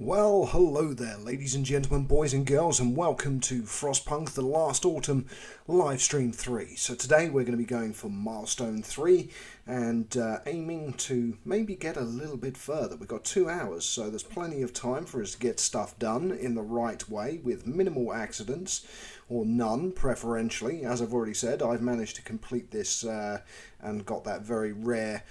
Well, hello there, ladies and gentlemen, boys and girls, and welcome to FrostPunk, the Last Autumn Livestream 3. So today we're going to be going for Milestone 3 and aiming to maybe get a little bit further. We've got 2 hours, so there's plenty of time for us to get stuff done in the right way with minimal accidents, or none, preferentially. As I've already said, I've managed to complete this and got that very rare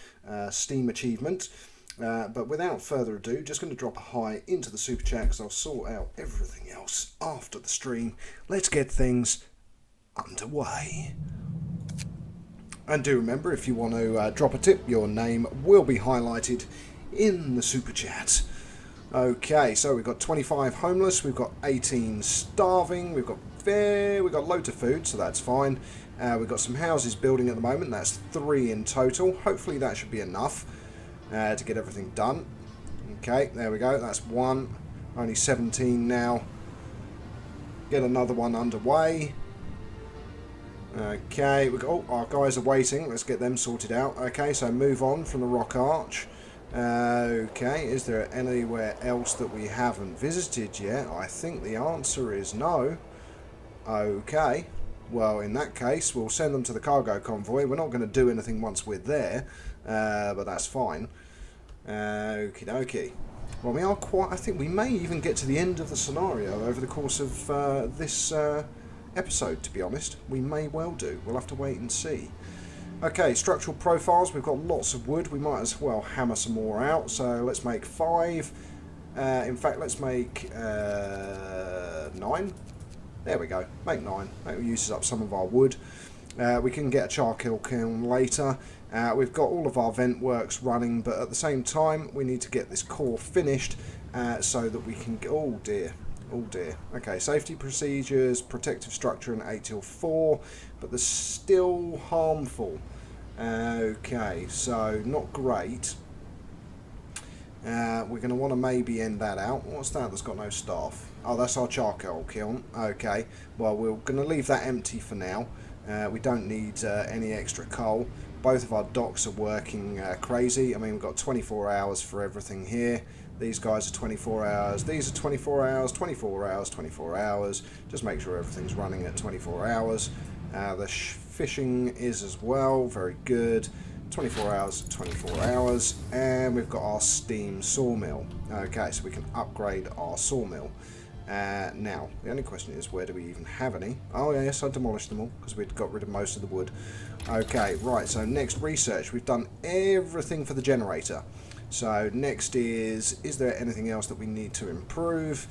Steam achievement. But without further ado, just going to drop a hi into the super chat because I'll sort out everything else after the stream. Let's get things underway. And do remember, if you want to drop a tip, your name will be highlighted in the super chat. Okay, so we've got 25 homeless, we've got 18 starving, we've got loads of food, so that's fine. We've got some houses building at the moment, that's 3 in total. Hopefully that should be enough to get everything done. Okay, there we go, that's 1. Only 17 now. Get another one underway. Okay, our guys are waiting. Let's get them sorted out. Okay, so move on from the rock arch. Okay, is there anywhere else that we haven't visited yet? I think the answer is no. Okay, well in that case we'll send them to the cargo convoy. We're not going to do anything once we're there, but that's fine. Okie dokie. Well, we are I think we may even get to the end of the scenario over the course of this episode, to be honest. We may well do. We'll have to wait and see. Okay, structural profiles. We've got lots of wood. We might as well hammer some more out. So let's make 5. In fact, let's make 9. There we go. Make 9. That uses up some of our wood. We can get a charcoal kiln later. We've got all of our vent works running, but at the same time we need to get this core finished so that we can... Oh dear. Oh dear. Okay, safety procedures, protective structure and 8 till 4, but they're still harmful. Okay, so not great. We're going to want to maybe end that out. What's that that's got no staff? Oh, that's our charcoal kiln. Okay, well we're going to leave that empty for now. We don't need any extra coal. Both of our docks are working crazy. I mean, we've got 24 hours for everything here. These guys are 24 hours. These are 24 hours, 24 hours, 24 hours. Just make sure everything's running at 24 hours. The fishing is as well. Very good. 24 hours, 24 hours. And we've got our steam sawmill. Okay, so we can upgrade our sawmill. Now, the only question is, where do we even have any? Oh yes, I demolished them all because we'd got rid of most of the wood. Okay, right, so next research. We've done everything for the generator. So next is there anything else that we need to improve?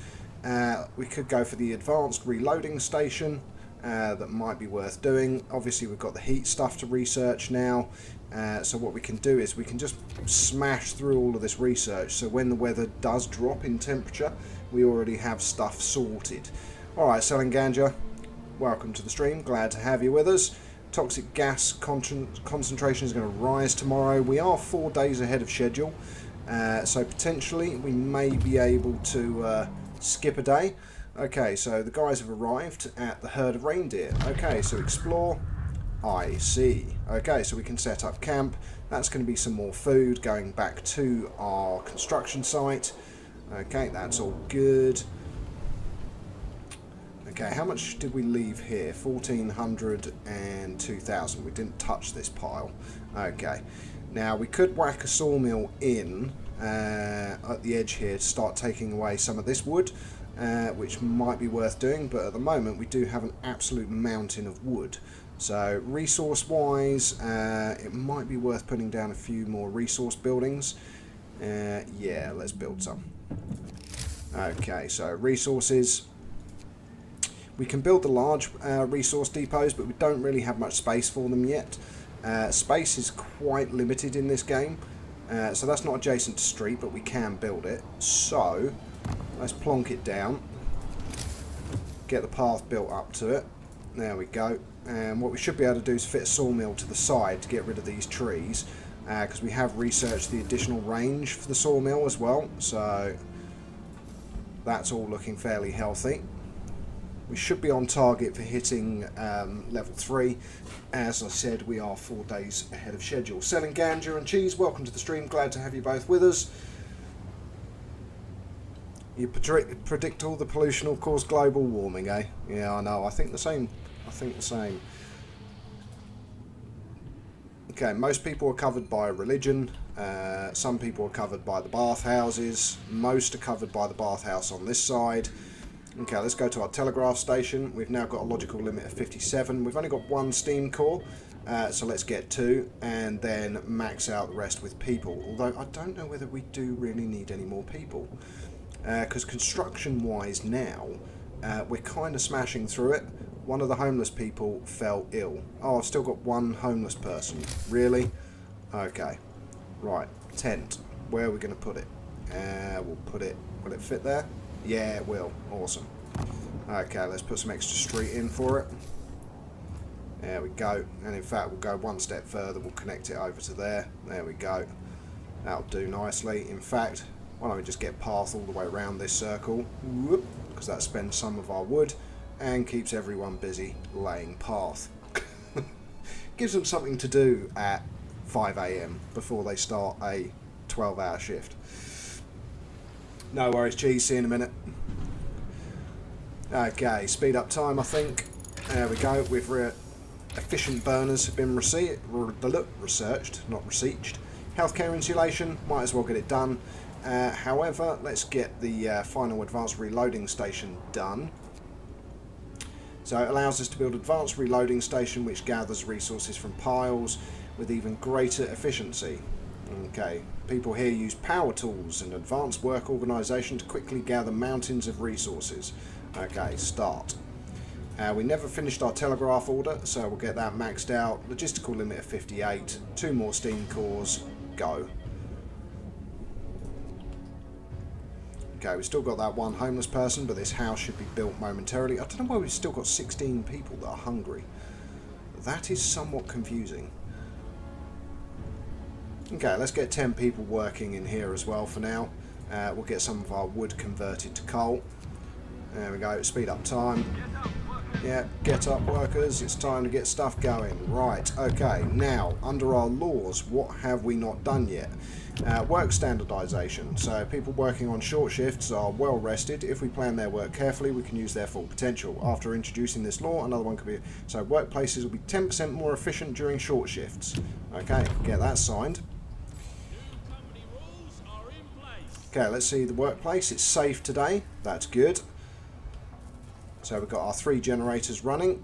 We could go for the advanced reloading station. That might be worth doing. Obviously we've got the heat stuff to research now. So what we can do is we can just smash through all of this research, so when the weather does drop in temperature we already have stuff sorted. Alright, selling ganja, welcome to the stream, glad to have you with us. Toxic gas concentration is going to rise tomorrow. We are 4 days ahead of schedule, so potentially we may be able to skip a day. Okay, so the guys have arrived at the herd of reindeer. Okay, so explore. I see. Okay, so we can set up camp. That's going to be some more food going back to our construction site. Okay, that's all good. Okay, how much did we leave here? 1,400 and 2,000. We didn't touch this pile. Okay, now we could whack a sawmill in at the edge here to start taking away some of this wood, which might be worth doing, but at the moment we do have an absolute mountain of wood. So resource wise, it might be worth putting down a few more resource buildings. Yeah, let's build some. Okay, so resources. We can build the large resource depots, but we don't really have much space for them yet. Space is quite limited in this game, so that's not adjacent to street, but we can build it. So let's plonk it down, get the path built up to it. There we go. And what we should be able to do is fit a sawmill to the side to get rid of these trees, because we have researched the additional range for the sawmill as well, so that's all looking fairly healthy. We should be on target for hitting level 3. As I said, we are 4 days ahead of schedule. Selling ganja and cheese, welcome to the stream, glad to have you both with us. You predict all the pollution will cause global warming, eh? Yeah, I know. I think the same. I think the same. Okay, most people are covered by religion. Some people are covered by the bathhouses. Most are covered by the bathhouse on this side. Okay, let's go to our telegraph station. We've now got a logical limit of 57. We've only got one steam core, so let's get 2 and then max out the rest with people. Although I don't know whether we do really need any more people. Because construction-wise now, we're kind of smashing through it. One of the homeless people fell ill. Oh, I've still got one homeless person. Really? Okay. Right. Tent. Where are we going to put it? We'll put it... Will it fit there? Yeah, it will. Awesome. Okay, let's put some extra street in for it. There we go. And in fact, we'll go one step further. We'll connect it over to there. There we go. That'll do nicely. In fact... why don't we just get path all the way around this circle, because that spends some of our wood and keeps everyone busy laying path. Gives them something to do at 5 AM before they start a 12-hour shift. No worries, cheese, see you in a minute. Okay, speed up time, I think. There we go. We've efficient burners have been researched, not researched. Healthcare insulation, might as well get it done. However, let's get the final advanced reloading station done. So it allows us to build advanced reloading station which gathers resources from piles with even greater efficiency. Okay, people here use power tools and advanced work organisation to quickly gather mountains of resources. Okay, start. We never finished our telegraph order, so we'll get that maxed out. Logistical limit of 58, 2 more steam cores, go. Okay, we've still got that one homeless person, but this house should be built momentarily. I don't know why we've still got 16 people that are hungry. That is somewhat confusing. Okay, let's get 10 people working in here as well for now. We'll get some of our wood converted to coal. There we go, speed up time. Yeah, get up workers, it's time to get stuff going. Right, okay, now, under our laws, what have we not done yet? Work standardization. So people working on short shifts are well rested. If we plan their work carefully, we can use their full potential. After introducing this law, another one could be... so workplaces will be 10% more efficient during short shifts. Okay, get that signed. Okay, let's see the workplace. It's safe today. That's good. So we've got our 3 generators running.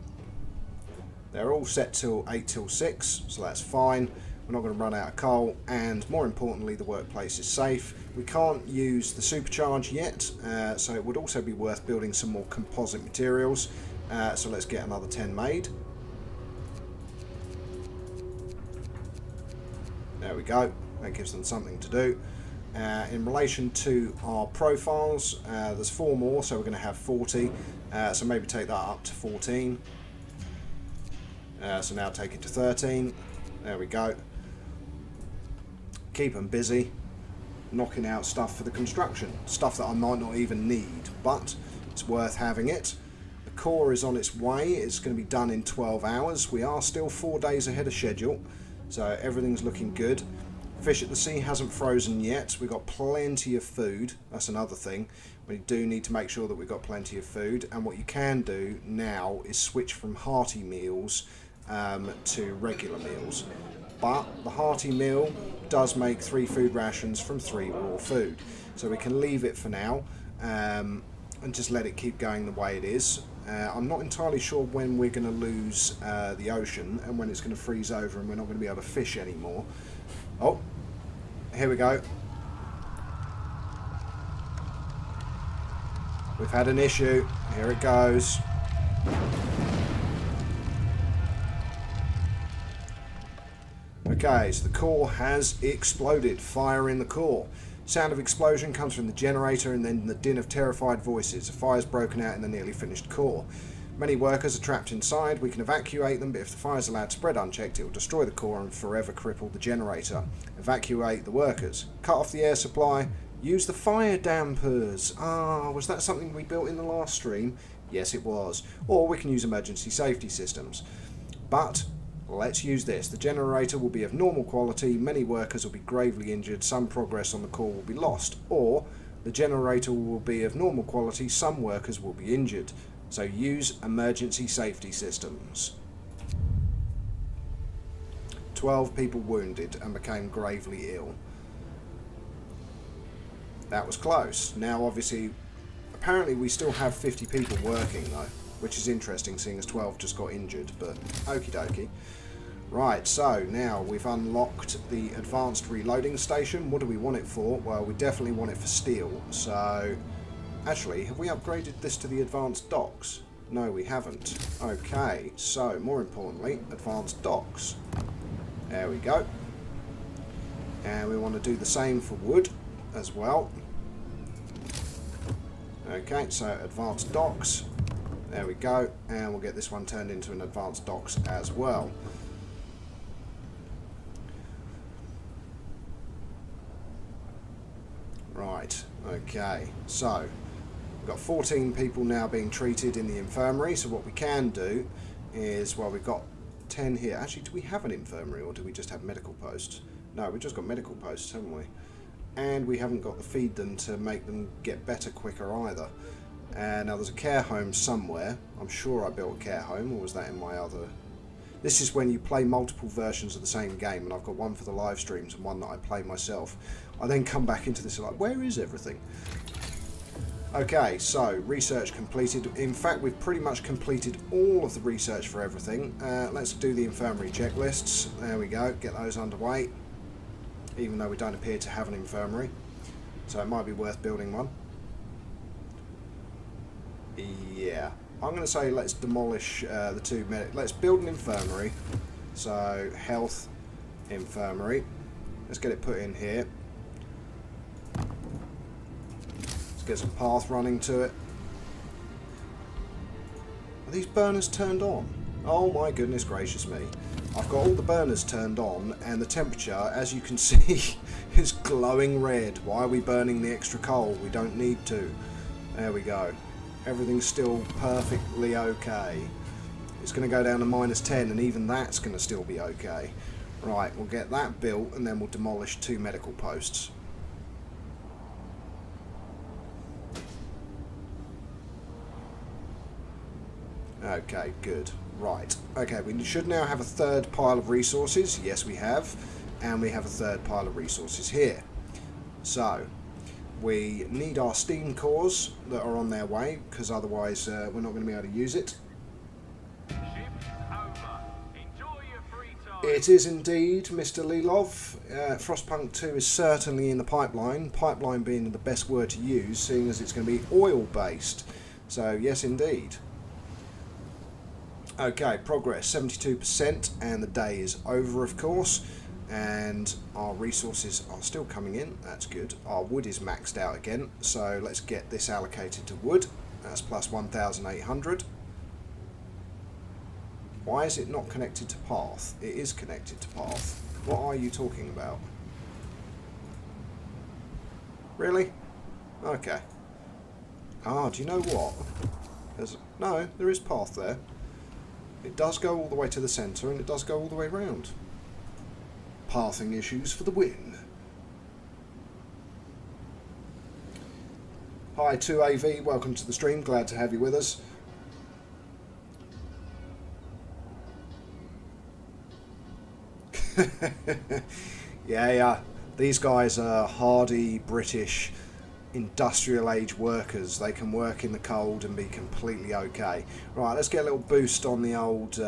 They're all set till 8 till 6, so that's fine. We're not going to run out of coal, and more importantly, the workplace is safe. We can't use the supercharge yet, so it would also be worth building some more composite materials. So let's get another 10 made. There we go. That gives them something to do. In relation to our profiles, there's 4 more, so we're going to have 40. So maybe take that up to 14. So now take it to 13. There we go. Keep them busy, knocking out stuff for the construction. Stuff that I might not even need, but it's worth having it. The core is on its way. It's going to be done in 12 hours. We are still 4 days ahead of schedule, so everything's looking good. Fish at the sea hasn't frozen yet. We've got plenty of food. That's another thing. We do need to make sure that we've got plenty of food. And what you can do now is switch from hearty meals to regular meals. But the hearty meal does make 3 food rations from 3 raw food. So we can leave it for now and just let it keep going the way it is. I'm not entirely sure when we're going to lose the ocean and when it's going to freeze over and we're not going to be able to fish anymore. Oh, here we go. We've had an issue. Here it goes. Okay, so the core has exploded. Fire in the core. Sound of explosion comes from the generator and then the din of terrified voices. A fire's broken out in the nearly finished core. Many workers are trapped inside. We can evacuate them, but if the fire is allowed to spread unchecked, it will destroy the core and forever cripple the generator. Evacuate the workers. Cut off the air supply. Use the fire dampers. Ah, was that something we built in the last stream? Yes, it was. Or we can use emergency safety systems. But let's use this. The generator will be of normal quality. Many workers will be gravely injured. Some progress on the core will be lost. Or The generator will be of normal quality. Some workers will be injured, so use emergency safety systems. 12 people wounded and became gravely ill. That was close. Now obviously, apparently we still have 50 people working though, which is interesting seeing as 12 just got injured, but okie dokie. Right, so now we've unlocked the advanced reloading station. What do we want it for? Well, we definitely want it for steel. So, actually, have we upgraded this to the advanced docks? No, we haven't. Okay, so more importantly, advanced docks. There we go. And we want to do the same for wood as well. Okay, so advanced docks. There we go. And we'll get this one turned into an advanced docks as well. Right, okay, so we've got 14 people now being treated in the infirmary, so what we can do is, well, we've got 10 here. Actually, do we have an infirmary or do we just have medical posts? No, we've just got medical posts, haven't we? And we haven't got the feed them to make them get better quicker either. Now there's a care home somewhere. I'm sure I built a care home, or was that in my other... This is when you play multiple versions of the same game, and I've got one for the live streams and one that I play myself. I then come back into this like, where is everything? Okay, so research completed. In fact, we've pretty much completed all of the research for everything. Let's do the infirmary checklists. There we go, get those underway. Even though we don't appear to have an infirmary. So it might be worth building one. Yeah. I'm going to say let's demolish the two let's build an infirmary. So health infirmary. Let's get it put in here. Let's get some path running to it. Are these burners turned on? Oh my goodness gracious me. I've got all the burners turned on and the temperature, as you can see, is glowing red. Why are we burning the extra coal? We don't need to. There we go. Everything's still perfectly okay. It's going to go down to -10 and even that's going to still be okay. Right, we'll get that built and then we'll demolish 2 medical posts. Okay, good. Right. Okay, we should now have a third pile of resources. Yes, we have. And we have a third pile of resources here. So, we need our steam cores that are on their way, because otherwise we're not going to be able to use it. It is indeed, Mr. Lilov. FrostPunk 2 is certainly in the pipeline. Pipeline being the best word to use, seeing as it's going to be oil-based. So, yes, indeed. Okay, progress 72%, and the day is over, of course. And our resources are still coming in. That's good. Our wood is maxed out again, so let's get this allocated to wood. That's plus 1,800. Why is it not connected to path? It is connected to path. What are you talking about? Really? Okay. Ah, do you know what? No, there is path there. It does go all the way to the centre and it does go all the way round. Pathing issues for the win. Hi 2AV, welcome to the stream, glad to have you with us. yeah, these guys are hardy British industrial age workers. They can work in the cold and be completely okay. Right, let's get a little boost on the old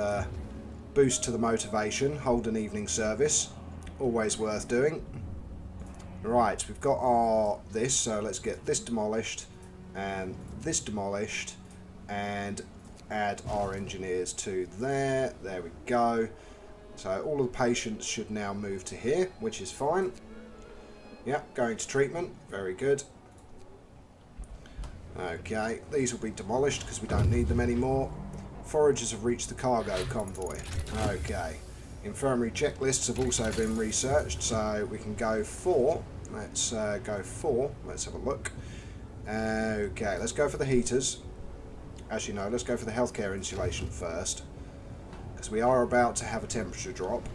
boost to the motivation. Hold an evening service. Always worth doing. Right, we've got our this, so let's get this demolished and this demolished and add our engineers to there. There we go. So all of the patients should now move to here, which is fine. Yep, going to treatment. Very good. Okay, these will be demolished because we don't need them anymore. Foragers have reached the cargo convoy. Okay. Infirmary checklists have also been researched, so we can go for... Let's go for... Let's have a look. Okay, let's go for the heaters. Actually, no, let's go for the healthcare insulation first, because we are about to have a temperature drop.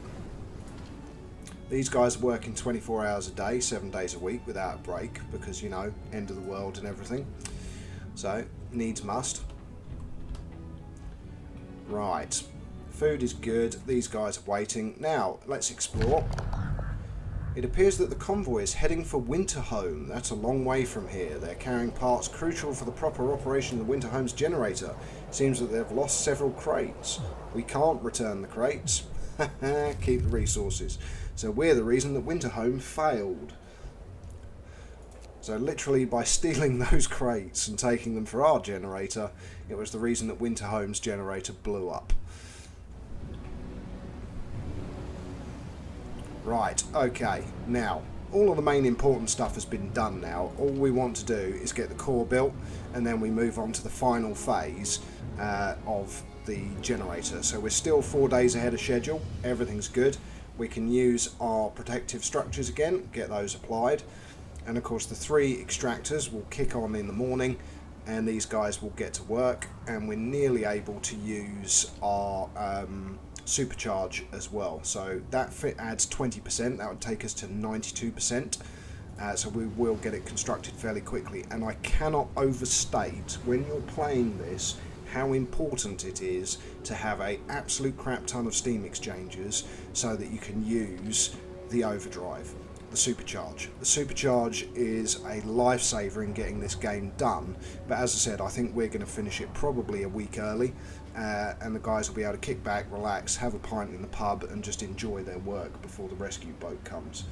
These guys are working 24 hours a day, 7 days a week without a break because, you know, end of the world and everything. So, needs must. Right. Food is good. These guys are waiting. Now, let's explore. It appears that the convoy is heading for Winterhome. That's a long way from here. They're carrying parts crucial for the proper operation of the Winterhome's generator. Seems that they've lost several crates. We can't return the crates. Keep the resources. So we're the reason that Winterhome failed. So literally by stealing those crates and taking them for our generator, it was the reason that Winterhome's generator blew up. Right, okay, now, all of the main important stuff has been done now. All we want to do is get the core built, and then we move on to the final phase of the generator. So we're still 4 days ahead of schedule, everything's good. We can use our protective structures again, get those applied. And of course the 3 extractors will kick on in the morning, and these guys will get to work, and we're nearly able to use our supercharge as well. So that adds 20%, that would take us to 92%. So we will get it constructed fairly quickly. And I cannot overstate when you're playing this how important it is to have an absolute crap ton of steam exchangers so that you can use the overdrive, the supercharge. The supercharge is a lifesaver in getting this game done, but as I said, I think we're going to finish it probably a week early, and the guys will be able to kick back, relax, have a pint in the pub and just enjoy their work before the rescue boat comes.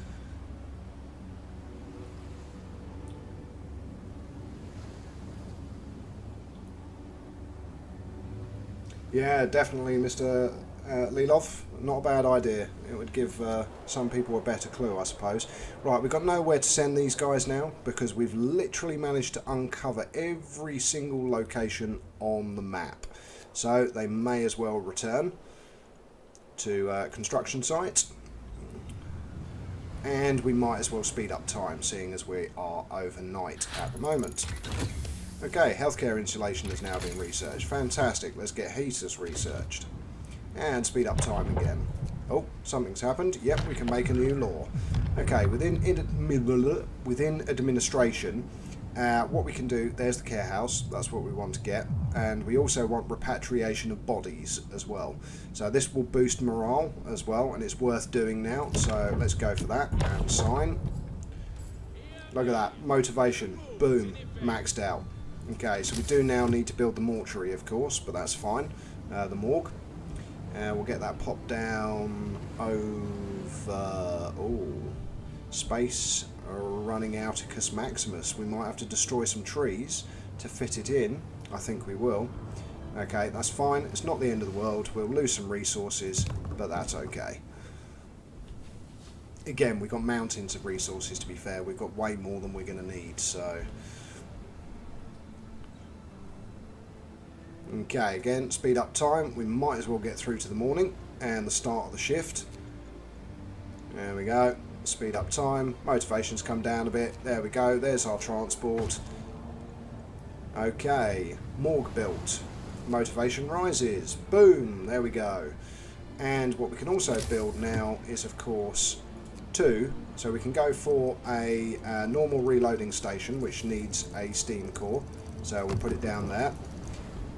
Yeah, definitely, Mr. Lilov. Not a bad idea. It would give some people a better clue, I suppose. Right, we've got nowhere to send these guys now because we've literally managed to uncover every single location on the map. So they may as well return to construction sites. And we might as well speed up time, seeing as we are overnight at the moment. Okay, healthcare insulation has now been researched. Fantastic, let's get heaters researched. And speed up time again. Oh, something's happened. Yep, we can make a new law. Okay, within administration, what we can do, there's the care house, that's what we want to get. And we also want repatriation of bodies as well. So this will boost morale as well, and it's worth doing now. So let's go for that and sign. Look at that, motivation, boom, maxed out. Okay, so we do now need to build the mortuary, of course, but that's fine. The morgue. We'll get that popped down over... Oh, space running Auticus Maximus. We might have to destroy some trees to fit it in. I think we will. Okay, that's fine. It's not the end of the world. We'll lose some resources, but that's okay. Again, we've got mountains of resources, to be fair. We've got way more than we're going to need, so... Okay, again, speed up time. We might as well get through to the morning and the start of the shift. There we go. Speed up time. Motivations come down a bit. There we go. There's our transport. Okay, morgue built. Motivation rises. Boom. There we go. And what we can also build now is, of course, 2. So we can go for a normal reloading station, which needs a steam core. So we'll put it down there.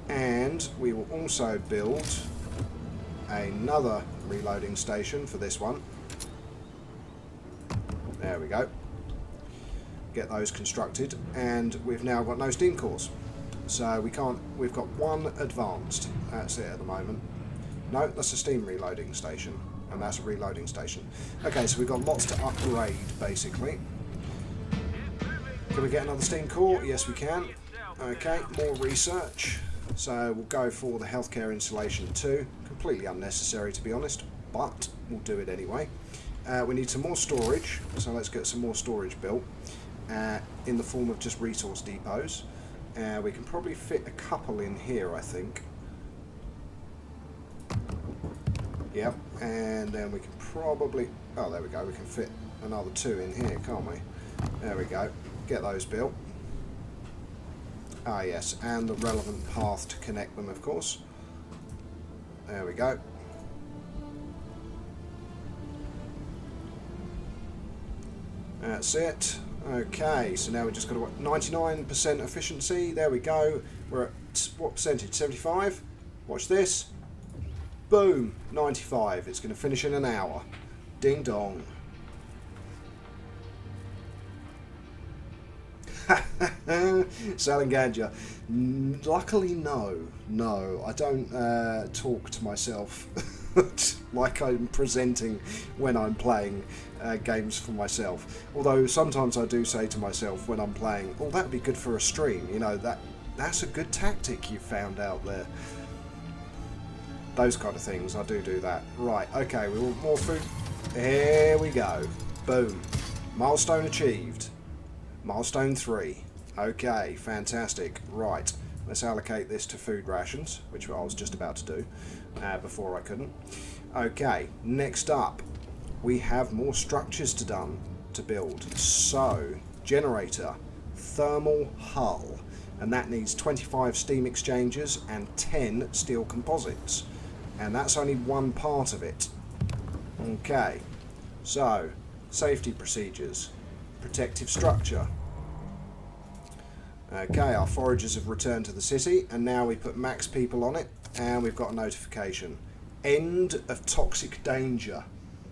And we will also build another reloading station for this one. There we go. Get those constructed, and we've now got no steam cores. So we can't, we've got 1 advanced. That's it at the moment. No, that's a steam reloading station, and that's a reloading station. Okay, so we've got lots to upgrade, basically. Can we get another steam core? Yes, we can. Okay, more research. So we'll go for the healthcare insulation too. Completely unnecessary, to be honest, but we'll do it anyway. We need some more storage, so let's get some more storage built in the form of just resource depots. We can probably fit a couple in here, I think. Yep, and then we can probably... Oh, there we go. We can fit another 2 in here, can't we? There we go. Get those built. Ah, yes, and the relevant path to connect them, of course. There we go. That's it. Okay, so now we just got to 99% efficiency. There we go. We're at what percentage? 75. Watch this. Boom, 95. It's going to finish in an hour. Ding dong. Selling ganja. Luckily, no. I don't talk to myself like I'm presenting when I'm playing games for myself. Although sometimes I do say to myself when I'm playing, "Oh, that'd be good for a stream." You know, that's a good tactic you've found out there. Those kind of things, I do that. Right, okay, we want more food. Here we go. Boom. Milestone achieved. Milestone 3. Okay, fantastic. Right, let's allocate this to food rations, which I was just about to do before I couldn't. Okay, next up, we have more structures to build. So, generator, thermal hull, and that needs 25 steam exchangers and 10 steel composites. And that's only one part of it. Okay, so safety procedures, protective structure. Okay, our foragers have returned to the city, and now we put max people on it, and we've got a notification. End of toxic danger.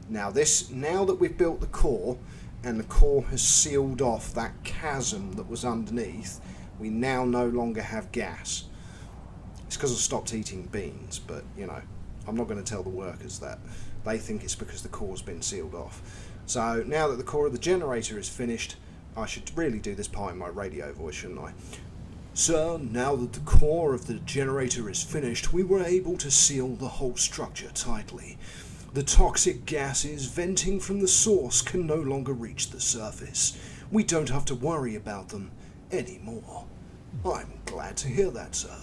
Now that we've built the core, and the core has sealed off that chasm that was underneath, we now no longer have gas. It's because I stopped eating beans, but you know, I'm not going to tell the workers that. They think it's because the core's been sealed off. So now that the core of the generator is finished, I should really do this part in my radio voice, shouldn't I? So now that the core of the generator is finished, we were able to seal the whole structure tightly. The toxic gases venting from the source can no longer reach the surface. We don't have to worry about them anymore. I'm glad to hear that, sir.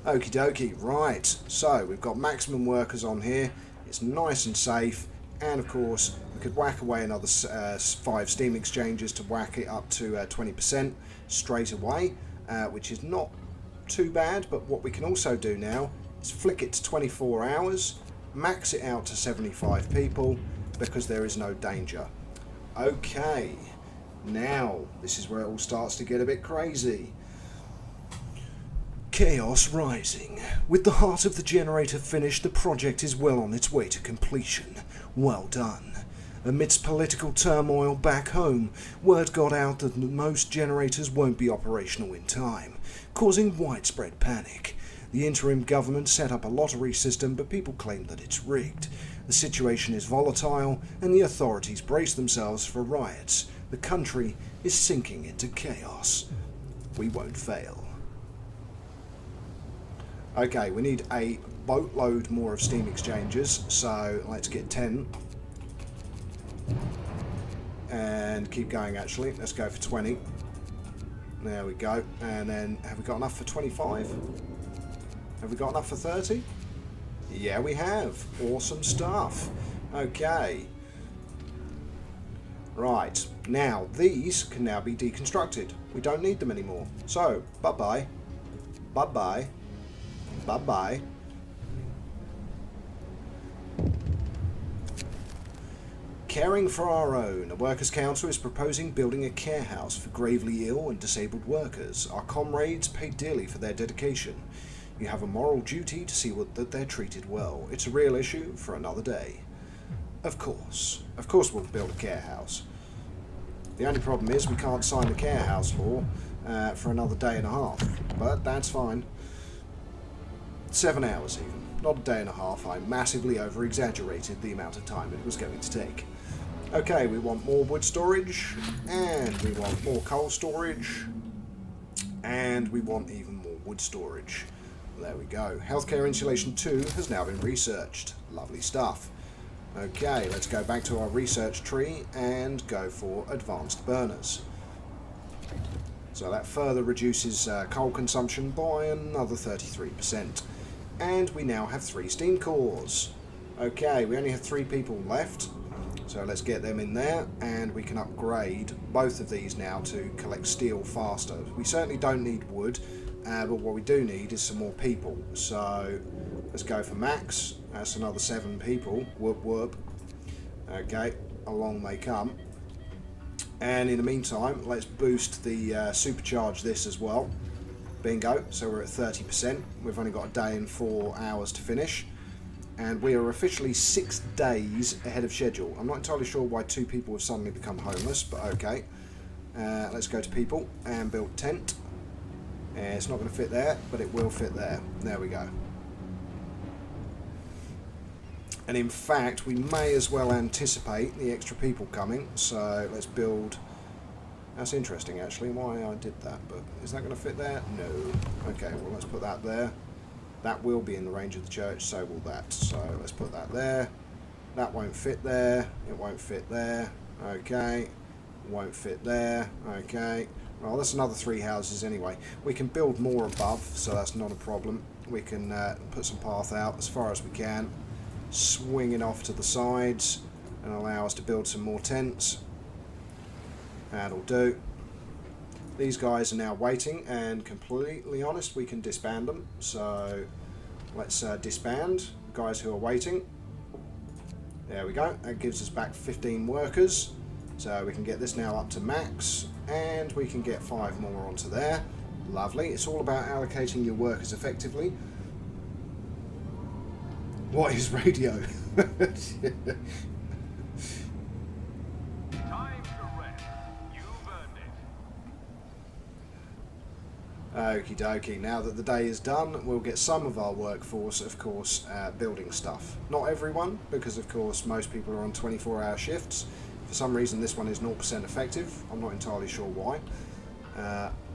Okie dokie, right, so we've got maximum workers on here, it's nice and safe, and of course we could whack away another 5 steam exchangers to whack it up to 20% straight away, which is not too bad. But what we can also do now is flick it to 24 hours, max it out to 75 people, because there is no danger. Okay, now this is where it all starts to get a bit crazy. Chaos rising. With the heart of the generator finished, the project is well on its way to completion. Well done. Amidst political turmoil back home, word got out that most generators won't be operational in time, causing widespread panic. The interim government set up a lottery system, but people claim that it's rigged. The situation is volatile, and the authorities brace themselves for riots. The country is sinking into chaos. We won't fail. Okay, we need a boatload more of steam exchangers, so let's get 10. And keep going actually, let's go for 20. There we go, and then have we got enough for 25? Have we got enough for 30? Yeah, we have. Awesome stuff. Okay. Right, now these can now be deconstructed. We don't need them anymore. So, bye-bye. Bye-bye. Bye-bye. Caring for our own. A workers' council is proposing building a care house for gravely ill and disabled workers. Our comrades pay dearly for their dedication. You have a moral duty to see that they're treated well. It's a real issue for another day. Of course we'll build a care house. The only problem is we can't sign the care house law for another day and a half, but that's fine. 7 hours even, not a day and a half. I massively over-exaggerated the amount of time it was going to take. Okay, we want more wood storage, and we want more coal storage, and we want even more wood storage. There we go. Healthcare insulation 2 has now been researched. Lovely stuff. Okay, let's go back to our research tree and go for advanced burners. So that further reduces coal consumption by another 33%. And we now have 3 steam cores. Okay, we only have 3 people left, so let's get them in there, and we can upgrade both of these now to collect steel faster. We certainly don't need wood, but what we do need is some more people. So let's go for max. That's another 7 people. Whoop whoop. Okay, along they come. And in the meantime, let's boost the supercharge this as well. Bingo, so we're at 30%. We've only got a day and 4 hours to finish. And we are officially 6 days ahead of schedule. I'm not entirely sure why 2 people have suddenly become homeless, but okay. Let's go to people and build tent. It's not going to fit there, but it will fit there. There we go. And in fact, we may as well anticipate the extra people coming. So let's build... That's interesting, actually, why I did that. But is that going to fit there? No. Okay, well, let's put that there. That will be in the range of the church, so will that. So let's put that there. That won't fit there. It won't fit there. Okay. Won't fit there. Okay. Well, that's another 3 houses anyway. We can build more above, so that's not a problem. We can put some path out as far as we can. Swing it off to the sides and allow us to build some more tents. That'll do. These guys are now waiting, and completely honest, we can disband them. So let's disband guys who are waiting. There we go. That gives us back 15 workers. So we can get this now up to max, and we can get 5 more onto there. Lovely. It's all about allocating your workers effectively. What is radio? Okie dokie, now that the day is done, we'll get some of our workforce, of course, building stuff. Not everyone, because of course most people are on 24-hour shifts. For some reason this one is 0% effective, I'm not entirely sure why,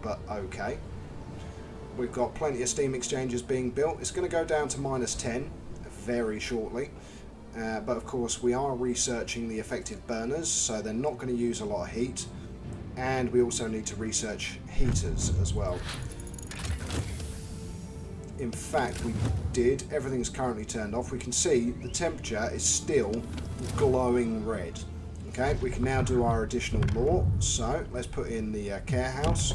but okay. We've got plenty of steam exchanges being built. It's going to go down to -10 very shortly, but of course we are researching the effective burners, so they're not going to use a lot of heat. And we also need to research heaters as well. In fact, we did. Everything's currently turned off. We can see the temperature is still glowing red. Okay, we can now do our additional law. So let's put in the care house.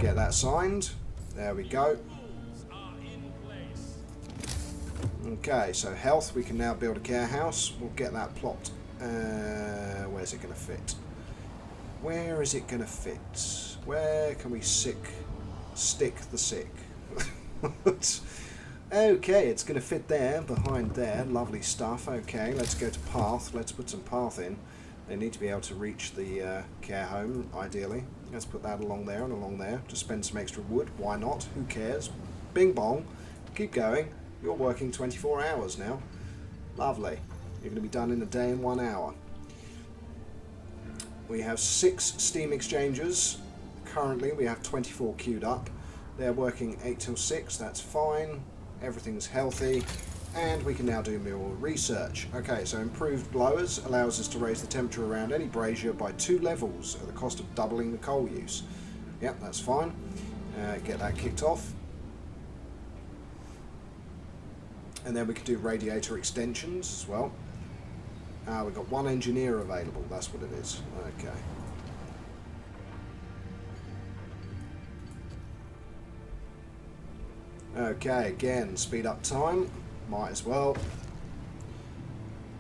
Get that signed. There we go. Okay, so health. We can now build a care house. We'll get that plot. Where's it going to fit? Where is it going to fit? Where can we stick the sick? Okay, it's going to fit there, behind there. Lovely stuff. Okay, let's go to path. Let's put some path in. They need to be able to reach the care home, ideally. Let's put that along there and along there. Just spend some extra wood. Why not? Who cares? Bing bong. Keep going. You're working 24 hours now. Lovely. You're going to be done in a day and 1 hour. We have 6 steam exchangers. Currently we have 24 queued up. They're working 8 till 6, that's fine. Everything's healthy. And we can now do more research. Okay, so improved blowers allows us to raise the temperature around any brazier by 2 levels at the cost of doubling the coal use. Yep, that's fine. Get that kicked off. And then we can do radiator extensions as well. We've got 1 engineer available, that's what it is. Okay. Okay, again, speed up time. Might as well.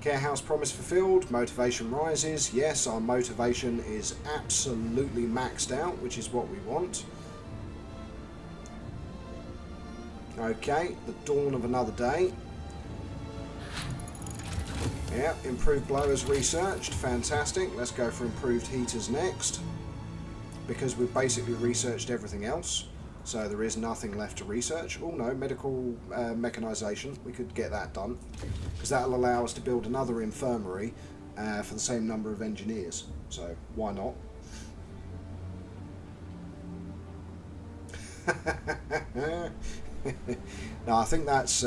Care house promise fulfilled. Motivation rises. Yes, our motivation is absolutely maxed out, which is what we want. Okay, the dawn of another day. Yeah, improved blowers researched, fantastic. Let's go for improved heaters next, because we've basically researched everything else, so there is nothing left to research. Oh no, medical mechanisation, we could get that done, because that'll allow us to build another infirmary for the same number of engineers, so why not? No, I think that's...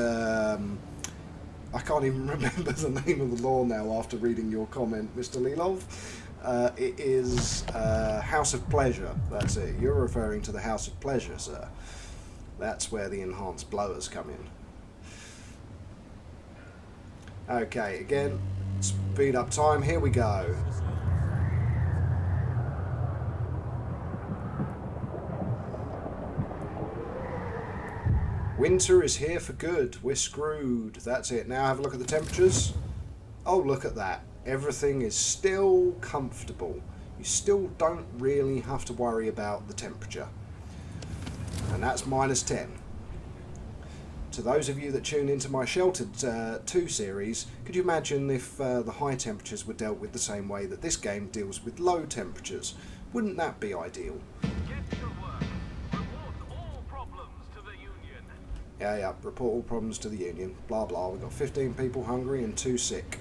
I can't even remember the name of the law now after reading your comment, Mr. Lilov. It is House of Pleasure, that's it. You're referring to the House of Pleasure, sir. That's where the enhanced blowers come in. Okay, again, speed up time, here we go. Winter is here for good. We're screwed. That's it. Now have a look at the temperatures. Oh, look at that. Everything is still comfortable. You still don't really have to worry about the temperature. And that's -10. To those of you that tune into my Sheltered 2 series, could you imagine if the high temperatures were dealt with the same way that this game deals with low temperatures? Wouldn't that be ideal? Get to work. Report all problems to the Union. Yeah, report all problems to the Union. Blah, blah. We've got 15 people hungry and 2 sick.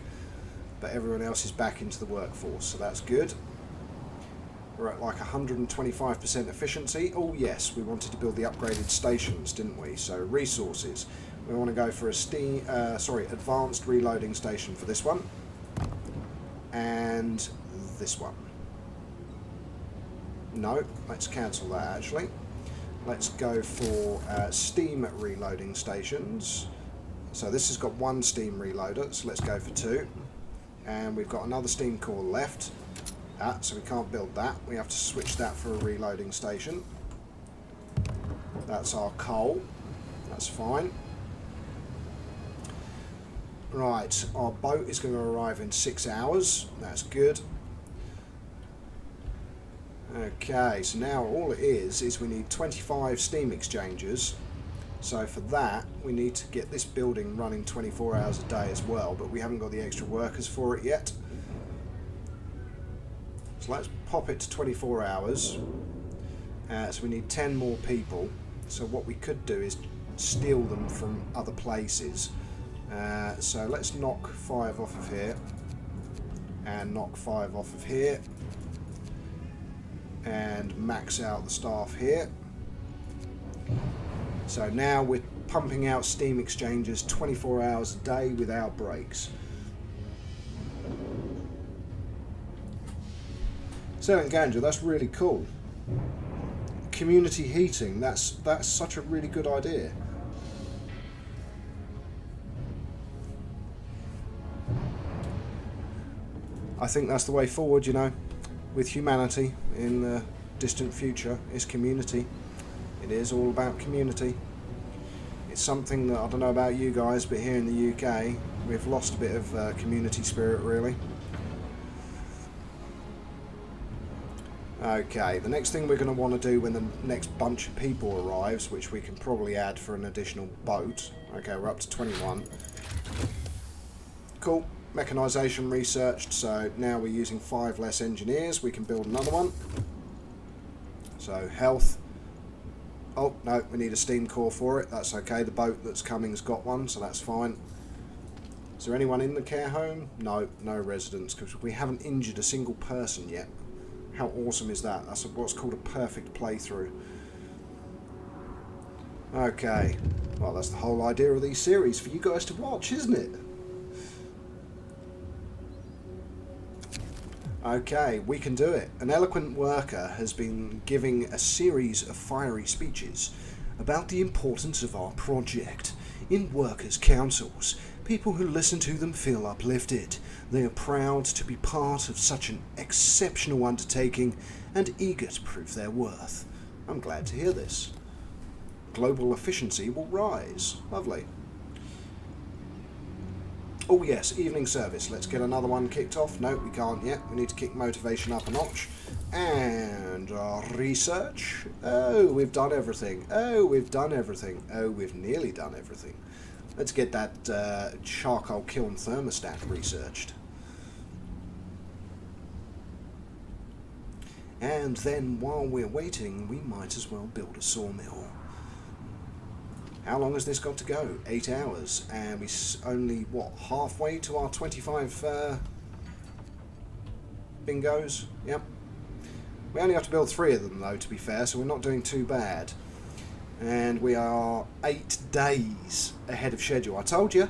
But everyone else is back into the workforce, so that's good. We're at like 125% efficiency. Oh yes, we wanted to build the upgraded stations, didn't we? So resources. We want to go for a advanced reloading station for this one. And this one. No, let's cancel that actually. Let's go for steam reloading stations. So this has got 1 steam reloader, so let's go for 2. And we've got another steam core left. So we can't build that. We have to switch that for a reloading station. That's our coal. That's fine. Right, our boat is going to arrive in 6 hours. That's good. Okay, so now all it is we need 25 steam exchangers. So for that, we need to get this building running 24 hours a day as well, but we haven't got the extra workers for it yet. So let's pop it to 24 hours. So we need 10 more people. So what we could do is steal them from other places. So let's knock 5 off of here. And knock 5 off of here. And max out the staff here. So now we're pumping out steam exchangers 24 hours a day without breaks. Selling Ganja, that's really cool. Community heating, that's such a really good idea. I think that's the way forward, you know, with humanity in the distant future, is community. It is all about community. It's something that, I don't know about you guys, but here in the UK, we've lost a bit of community spirit, really. Okay, the next thing we're going to want to do when the next bunch of people arrives, which we can probably add for an additional boat. Okay, we're up to 21. Cool. Mechanisation researched, so now we're using 5 less engineers. We can build another one. So, health. Oh, no, we need a steam core for it. That's okay. The boat that's coming's got one, so that's fine. Is there anyone in the care home? No, no residents, because we haven't injured a single person yet. How awesome is that? That's what's called a perfect playthrough. Okay. Well, that's the whole idea of these series, for you guys to watch, isn't it? Okay, we can do it. An eloquent worker has been giving a series of fiery speeches about the importance of our project. In workers' councils, people who listen to them feel uplifted. They are proud to be part of such an exceptional undertaking and eager to prove their worth. I'm glad to hear this. Global efficiency will rise. Lovely. Oh yes, evening service. Let's get another one kicked off. No, we can't yet. We need to kick motivation up a notch. And research. Oh, we've done everything. Oh, we've done everything. Oh, we've nearly done everything. Let's get that charcoal kiln thermostat researched. And then while we're waiting, we might as well build a sawmill. How long has this got to go? 8 hours. And we're only, what, halfway to our 25 bingos? Yep. We only have to build 3 of them, though, to be fair, so we're not doing too bad. And we are 8 days ahead of schedule. I told you.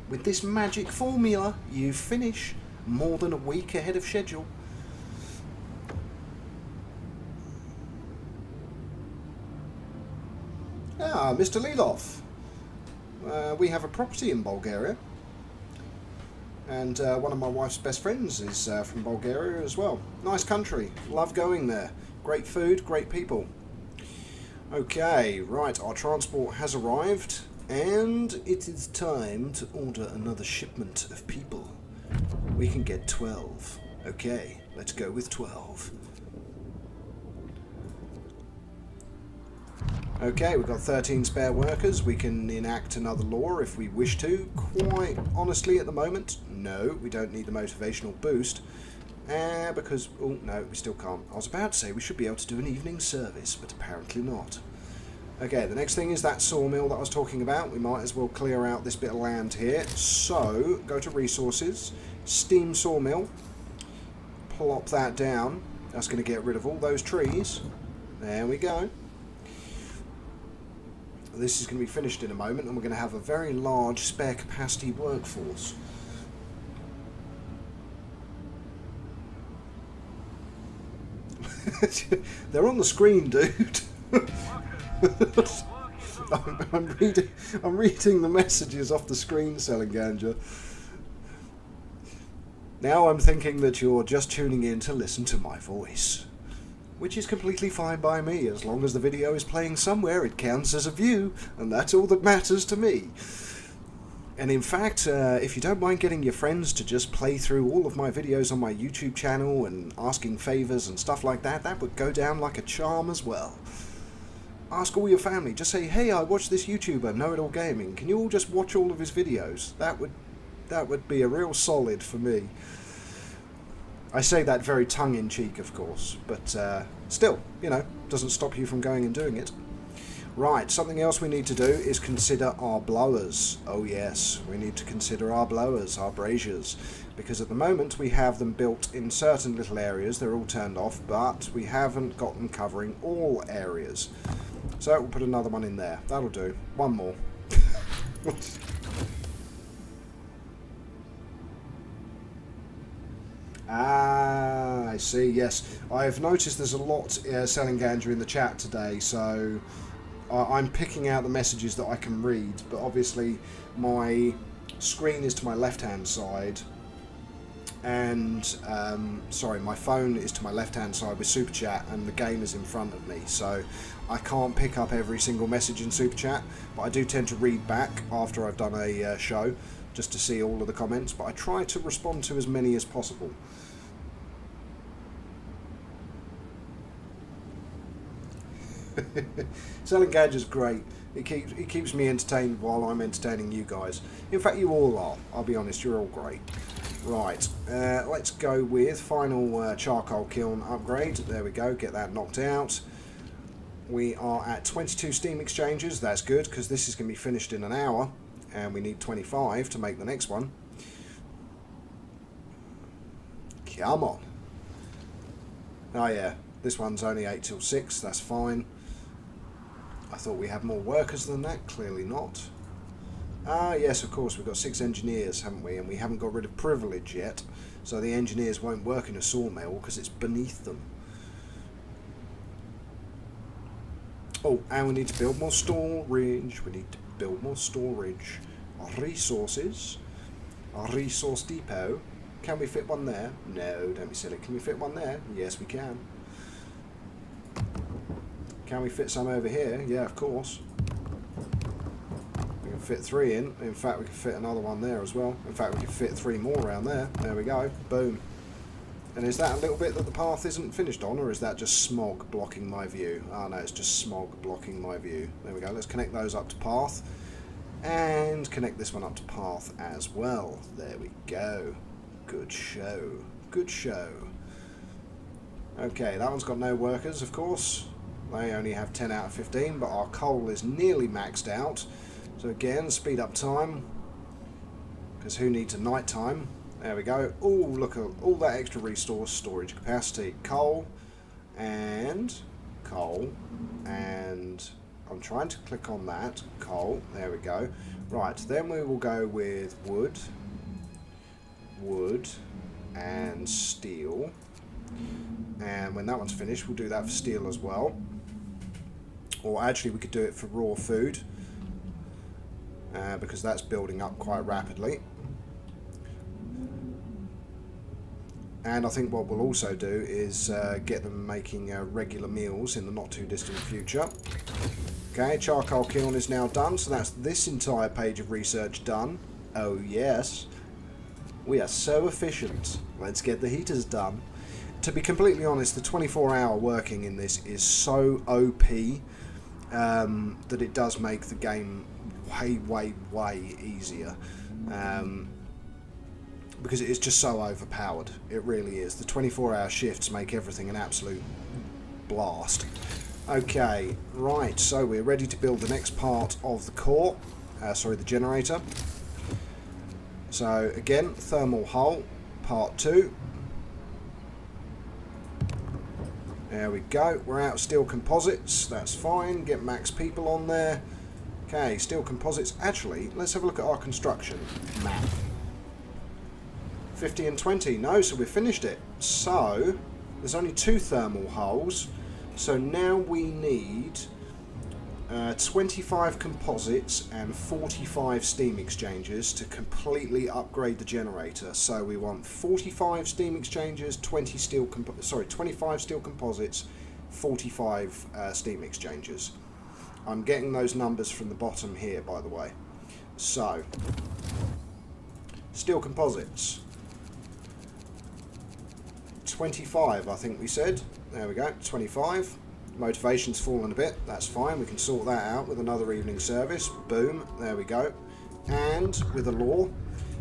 With this magic formula, you finish more than a week ahead of schedule. Ah, Mr. Lilov. We have a property in Bulgaria. And one of my wife's best friends is from Bulgaria as well. Nice country. Love going there. Great food, great people. Okay, right, our transport has arrived. And it is time to order another shipment of people. We can get 12. Okay, let's go with 12. Okay, we've got 13 spare workers. We can enact another law if we wish to. Quite honestly, at the moment, no, we don't need the motivational boost. Because, oh no, we still can't. I was about to say we should be able to do an evening service, but apparently not. Okay, the next thing is that sawmill that I was talking about. We might as well clear out this bit of land here. So, go to resources, steam sawmill, plop that down. That's going to get rid of all those trees. There we go. This is going to be finished in a moment, and we're going to have a very large spare capacity workforce. They're on the screen, dude. I'm reading the messages off the screen, Selenganja. Now I'm thinking that you're just tuning in to listen to my voice, which is completely fine by me. As long as the video is playing somewhere, it counts as a view, and that's all that matters to me. And in fact, if you don't mind getting your friends to just play through all of my videos on my YouTube channel and asking favours and stuff like that, that would go down like a charm as well. Ask all your family, just say, hey, I watch this YouTuber, Know It All Gaming, can you all just watch all of his videos? That would be a real solid for me. I say that very tongue-in-cheek, of course, but still, you know, doesn't stop you from going and doing it. Right, something else we need to do is consider our blowers. Oh yes, we need to consider our blowers, our braziers, because at the moment we have them built in certain little areas. They're all turned off, but we haven't got them covering all areas. So we'll put another one in there. That'll do. One more. Ah, I see, yes. I've noticed there's a lot selling ganja in the chat today, so I'm picking out the messages that I can read, but obviously my screen is to my left-hand side, and, sorry, my phone is to my left-hand side with Super Chat, and the game is in front of me, so I can't pick up every single message in Super Chat, but I do tend to read back after I've done a show, just to see all of the comments, but I try to respond to as many as possible. Selling gadgets great. It keeps me entertained while I'm entertaining you guys. In fact, you all are. I'll be honest, you're all great. Right, let's go with final charcoal kiln upgrade. There we go, get that knocked out. We are at 22 steam exchanges. That's good, because this is going to be finished in an hour, and we need 25 to make the next one. Come on. Oh yeah, this one's only 8 till 6, that's fine. I thought we had more workers than that, clearly not. Ah yes, of course, we've got 6 engineers, haven't we? And we haven't got rid of privilege yet, so the engineers won't work in a sawmill because it's beneath them. Oh, and we need to build more storage. We need to build more storage. Our resources. Our resource depot. Can we fit one there? No, don't be silly. Can we fit one there? Yes, we can. Can we fit some over here? Yeah, of course. We can fit 3 in. In fact, we can fit another one there as well. In fact, we can fit 3 more around there. There we go. Boom. And is that a little bit that the path isn't finished on, or is that just smog blocking my view? Oh no, it's just smog blocking my view. There we go. Let's connect those up to path. And connect this one up to path as well. There we go. Good show. Good show. Okay, that one's got no workers, of course. They only have 10 out of 15, but our coal is nearly maxed out. So again, speed up time. Because who needs a night time? There we go. Oh, look at all that extra resource storage capacity. Coal, and I'm trying to click on that. Coal, there we go. Right, then we will go with wood, and steel. And when that one's finished, we'll do that for steel as well. Or actually, we could do it for raw food, because that's building up quite rapidly. And I think what we'll also do is get them making regular meals in the not too distant future. Okay, charcoal kiln is now done, so that's this entire page of research done. Oh yes. We are so efficient. Let's get the heaters done. To be completely honest, the 24-hour working in this is so OP that it does make the game way easier. Because it is just so overpowered. It really is. The 24-hour shifts make everything an absolute blast. Okay, right, so we're ready to build the next part of the core. The generator. So, again, thermal hull, part 2. There we go. We're out of steel composites. That's fine. Get max people on there. Okay, steel composites. Actually, let's have a look at our construction map. 50 and 20. No, so we've finished it. So, there's only 2 thermal hulls. So now we need 25 composites and 45 steam exchangers to completely upgrade the generator. So we want 45 steam exchangers, 25 steel composites, 45 steam exchangers. I'm getting those numbers from the bottom here, by the way. So, steel composites. 25, I think we said. There we go, 25. Motivation's fallen a bit, that's fine. We can sort that out with another evening service. Boom, there we go. And with a law.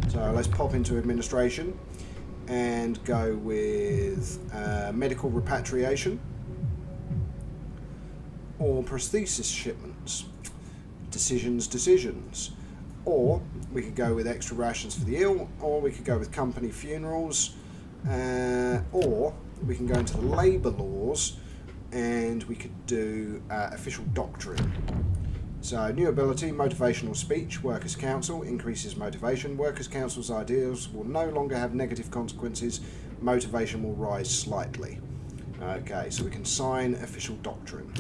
So let's pop into administration and go with medical repatriation or prosthesis shipments. Decisions. Or we could go with extra rations for the ill, or we could go with company funerals, or we can go into the labour laws and we could do official doctrine. So, new ability, motivational speech, Workers' Council, increases motivation. Workers' Council's ideas will no longer have negative consequences. Motivation will rise slightly. Okay, so we can sign official doctrine.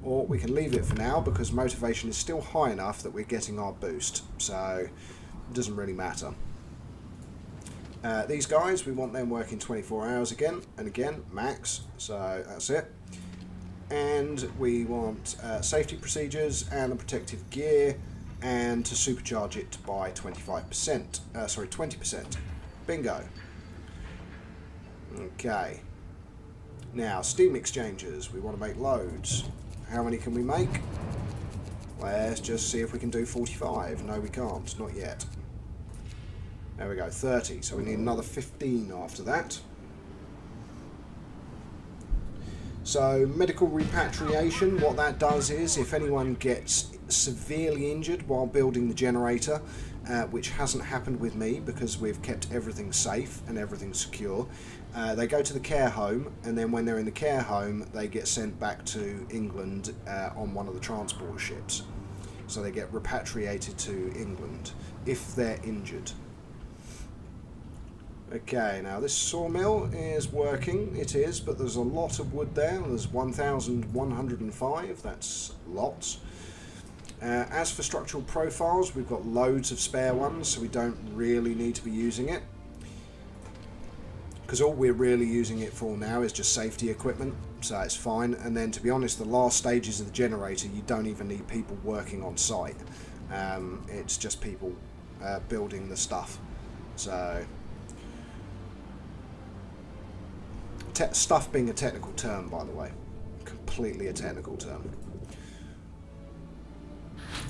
Or we can leave it for now because motivation is still high enough that we're getting our boost. So, it doesn't really matter. These guys, we want them working 24 hours again and again, max. So, that's it. And we want safety procedures and the protective gear, and to supercharge it by 25%. 20%. Bingo. Okay. Now, steam exchangers. We want to make loads. How many can we make? Let's just see if we can do 45. No, we can't. Not yet. There we go. 30. So we need another 15 after that. So, medical repatriation, what that does is, if anyone gets severely injured while building the generator, which hasn't happened with me because we've kept everything safe and everything secure, they go to the care home, and then when they're in the care home, they get sent back to England on one of the transport ships. So they get repatriated to England if they're injured. Okay, now this sawmill is working, it is, but there's a lot of wood there. There's 1,105, that's lots. As for structural profiles, we've got loads of spare ones, so we don't really need to be using it. Because all we're really using it for now is just safety equipment, so it's fine. And then, to be honest, the last stages of the generator, you don't even need people working on site. It's just people building the stuff. So... stuff being a technical term, by the way. Completely a technical term.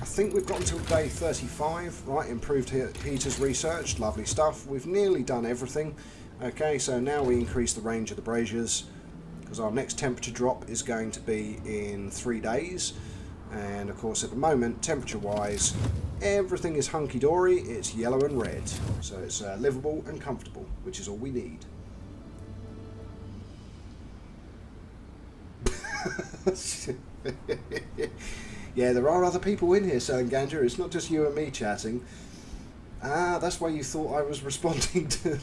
I think we've got until day 35. Right, improved heaters researched. Lovely stuff. We've nearly done everything. Okay, so now we increase the range of the braziers, because our next temperature drop is going to be in 3 days. And of course, at the moment, temperature-wise, everything is hunky-dory. It's yellow and red. So it's livable and comfortable, which is all we need. Yeah, there are other people in here selling ganja. It's not just you and me chatting. Ah, that's why you thought I was responding to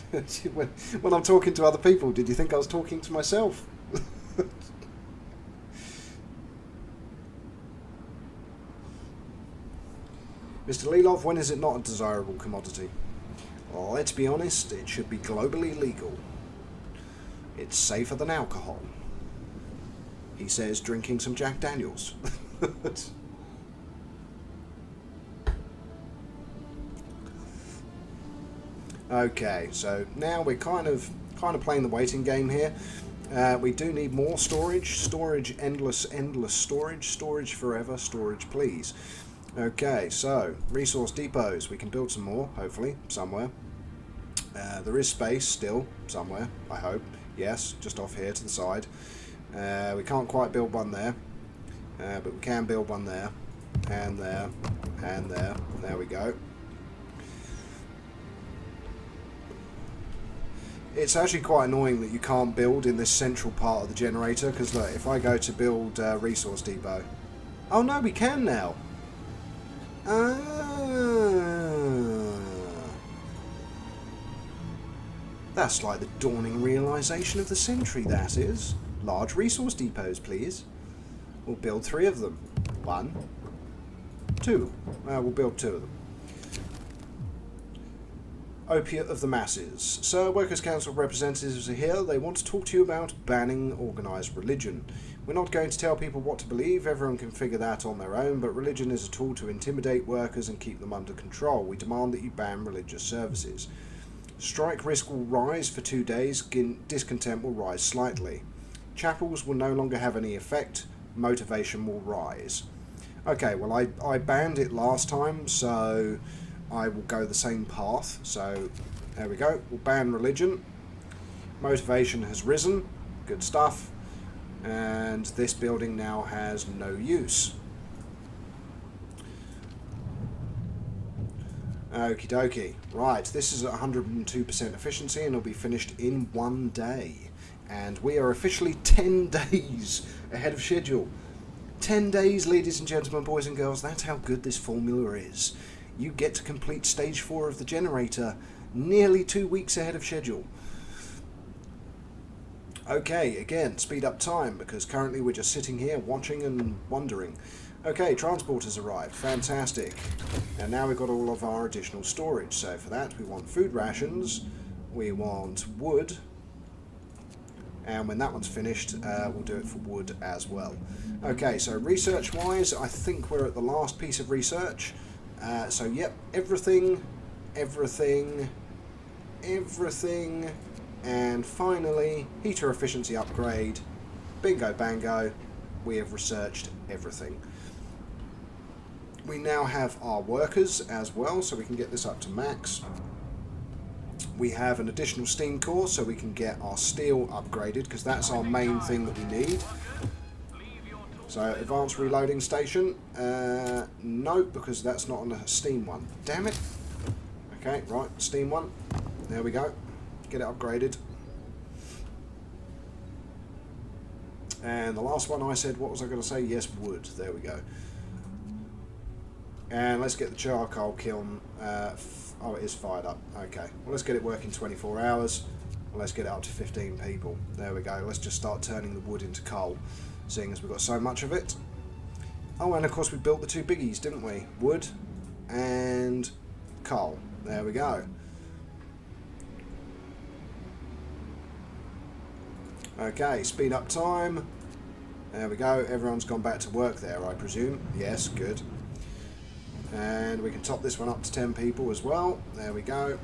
when I'm talking to other people. Did you think I was talking to myself? Mr. Lelov, when is it not a desirable commodity? Well, let's be honest, it should be globally legal. It's safer than alcohol. He says, drinking some Jack Daniels. Okay, so now we're kind of playing the waiting game here. We do need more storage. Storage, endless storage. Storage forever. Storage, please. Okay, so resource depots. We can build some more, hopefully, somewhere. There is space still, somewhere, I hope. Yes, just off here to the side. We can't quite build one there, but we can build one there, and there, and there. There we go. It's actually quite annoying that you can't build in this central part of the generator, because look, if I go to build resource depot... Oh no, we can now! That's like the dawning realisation of the century, that is. Large resource depots, please. We'll build 3 of them. 1, 2. We'll build 2 of them. Opiate of the masses. Sir, Workers' Council representatives are here. They want to talk to you about banning organised religion. We're not going to tell people what to believe. Everyone can figure that on their own, but religion is a tool to intimidate workers and keep them under control. We demand that you ban religious services. Strike risk will rise for 2 days. Discontent will rise slightly. Chapels will no longer have any effect. Motivation will rise. Okay, well I banned it last time, so I will go the same path. So there we go. We'll ban religion. Motivation has risen. Good stuff. And this building now has no use. Okie dokie. Right, this is at 102% efficiency and it'll be finished in 1 day. And we are officially 10 days ahead of schedule. 10 days, ladies and gentlemen, boys and girls. That's how good this formula is. You get to complete stage 4 of the generator nearly 2 weeks ahead of schedule. Okay, again, speed up time, because currently we're just sitting here watching and wondering. Okay, transporters arrived. Fantastic. And now we've got all of our additional storage. So for that, we want food rations, we want wood, and when that one's finished, we'll do it for wood as well. Okay, so research-wise, I think we're at the last piece of research. So, yep, everything, and finally, heater efficiency upgrade. Bingo bango, we have researched everything. We now have our workers as well, so we can get this up to max. We have an additional steam core, so we can get our steel upgraded, because that's our main thing that we need. So, advanced reloading station. No, because that's not on a steam one. Damn it. Okay, right, steam one. There we go. Get it upgraded. And the last one I said, what was I going to say? Yes, wood. There we go. And let's get the charcoal kiln. Oh, it is fired up. Okay. Well, let's get it working 24 hours. Well, let's get it up to 15 people. There we go. Let's just start turning the wood into coal, seeing as we've got so much of it. Oh, and of course we built the 2 biggies, didn't we? Wood and coal. There we go. Okay, speed up time. There we go. Everyone's gone back to work there, I presume. Yes, good. And we can top this one up to 10 people as well. There we go.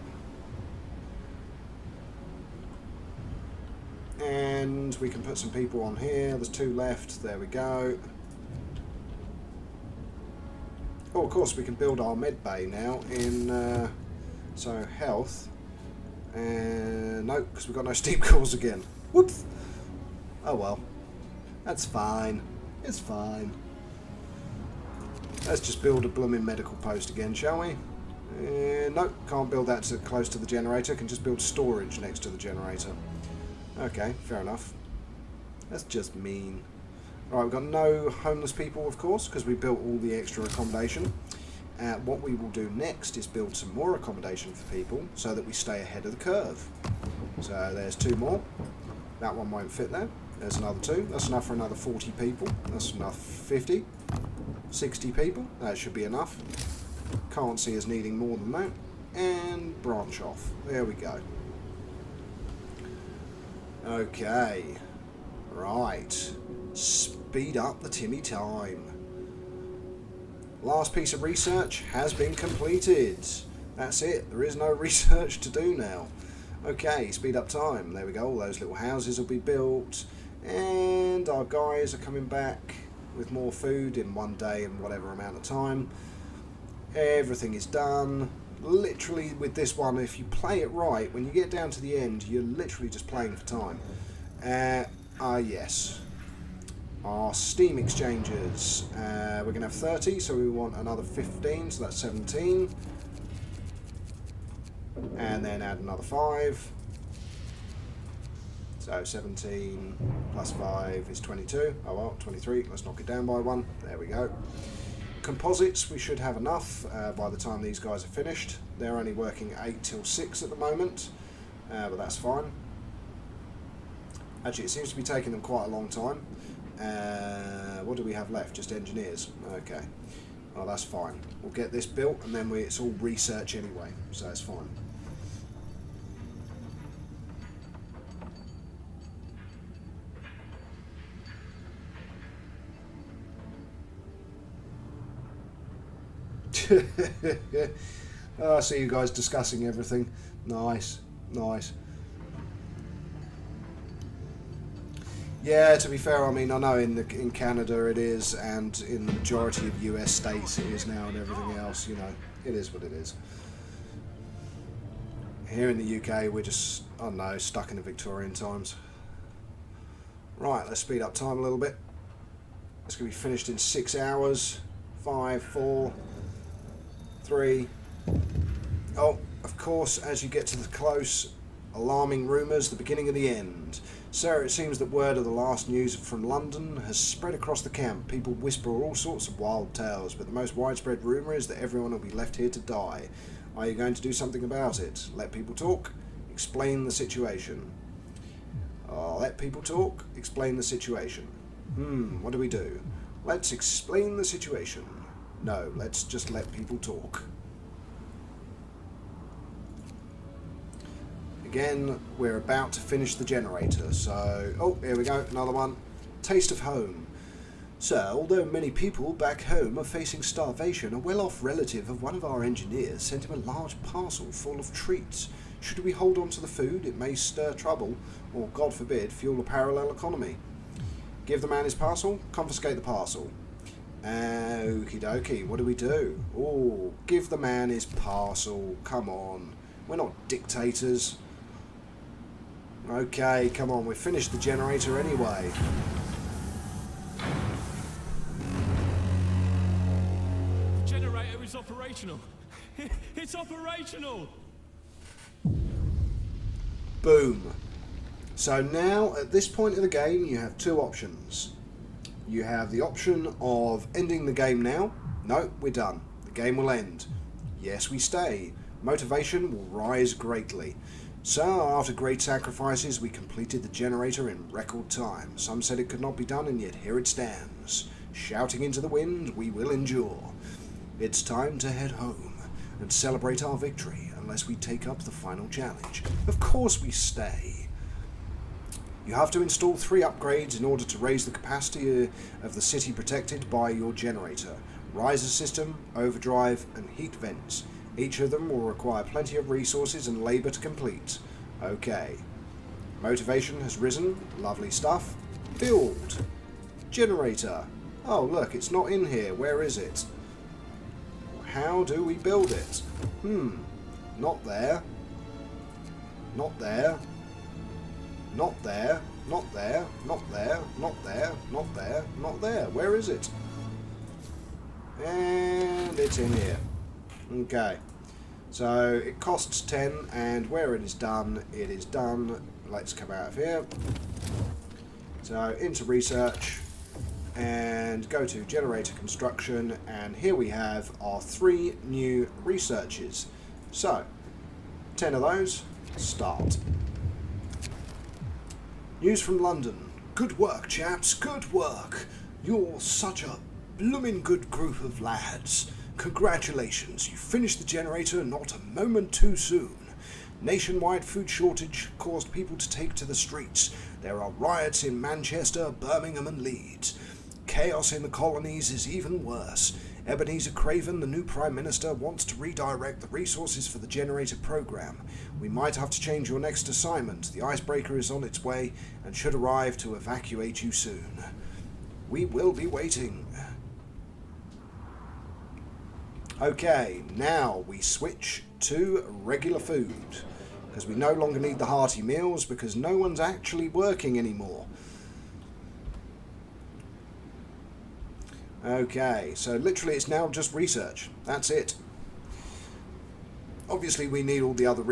And we can put some people on here. There's 2 left. There we go. Oh, of course, we can build our med bay now in, so, health. And, nope, because we've got no steam cores again. Whoops. Oh, well. That's fine. It's fine. Let's just build a blooming medical post again, shall we? Nope, can't build that close to the generator. Can just build storage next to the generator. Okay, fair enough. That's just mean. Alright, we've got no homeless people, of course, because we built all the extra accommodation. What we will do next is build some more accommodation for people so that we stay ahead of the curve. So there's 2 more. That one won't fit there. There's another 2. That's enough for another 40 people. That's enough for 50. 60 people. That should be enough. Can't see us needing more than that. And branch off. There we go. Okay. Right. Speed up the Timmy time. Last piece of research has been completed. That's it. There is no research to do now. Okay, speed up time. There we go. All those little houses will be built. And our guys are coming back with more food in one day and whatever amount of time. Everything is done. Literally with this one, if you play it right, when you get down to the end, you're literally just playing for time. Yes. Our Steam exchanges. We're going to have 30, so we want another 15, so that's 17. And then add another 5. So 17 plus 5 is 22. Oh well, 23. Let's knock it down by 1. There we go. Composites, we should have enough by the time these guys are finished. They're only working 8 till 6 at the moment, but that's fine. Actually, it seems to be taking them quite a long time. What do we have left? Just engineers. Okay. Well, that's fine. We'll get this built, and then it's all research anyway, so it's fine. Oh, I see you guys discussing everything. Nice, nice. Yeah, to be fair, I mean, I know in Canada it is, and in the majority of US states it is now, and everything else, you know, it is what it is. Here in the UK, we're just, I don't know, stuck in the Victorian times. Right, let's speed up time a little bit. It's going to be finished in 6 hours. 5, 4, 3. Oh, of course, as you get to the close, alarming rumours, the beginning of the end. Sir, it seems that word of the last news from London has spread across the camp. People whisper all sorts of wild tales, but the most widespread rumour is that everyone will be left here to die. Are you going to do something about it? Let people talk? Explain the situation. Let people talk? Explain the situation. What do we do? Let's explain the situation. No, let's just let people talk. Again, we're about to finish the generator, so... Oh, here we go, another one. Taste of home. Sir, although many people back home are facing starvation, a well-off relative of one of our engineers sent him a large parcel full of treats. Should we hold on to the food? It may stir trouble, or, God forbid, fuel a parallel economy. Give the man his parcel, confiscate the parcel. Okie dokie, what do we do? Oh, give the man his parcel, come on. We're not dictators. Okay, come on, we've finished the generator anyway. The generator is operational. It's operational! Boom. So now, at this point in the game, you have two options. You have the option of ending the game now. No, we're done. The game will end. Yes, we stay. Motivation will rise greatly. So, after great sacrifices, we completed the generator in record time. Some said it could not be done, and yet here it stands. Shouting into the wind, we will endure. It's time to head home and celebrate our victory, unless we take up the final challenge. Of course we stay. You have to install 3 upgrades in order to raise the capacity of the city protected by your generator. Riser system, overdrive, and heat vents. Each of them will require plenty of resources and labour to complete. Okay. Motivation has risen. Lovely stuff. Build. Generator. Oh look, it's not in here. Where is it? How do we build it? Not there. Not there. Not there. Not there. Not there. Not there. Not there. Not there. Where is it? And it's in here. Okay, so it costs 10, and where it is done, it is done. Let's come out of here. So into research, and go to generator construction, and here we have our 3 new researches. So, 10 of those, start. News from London. Good work, chaps, good work. You're such a bloomin' good group of lads. Congratulations, you finished the generator not a moment too soon. Nationwide food shortage caused people to take to the streets. There are riots in Manchester, Birmingham and Leeds. Chaos in the colonies is even worse. Ebenezer Craven, the new Prime Minister, wants to redirect the resources for the generator program. We might have to change your next assignment. The icebreaker is on its way and should arrive to evacuate you soon. We will be waiting. Okay, now we switch to regular food, because we no longer need the hearty meals because no one's actually working anymore. Okay, so literally it's now just research. That's it. Obviously we need all the other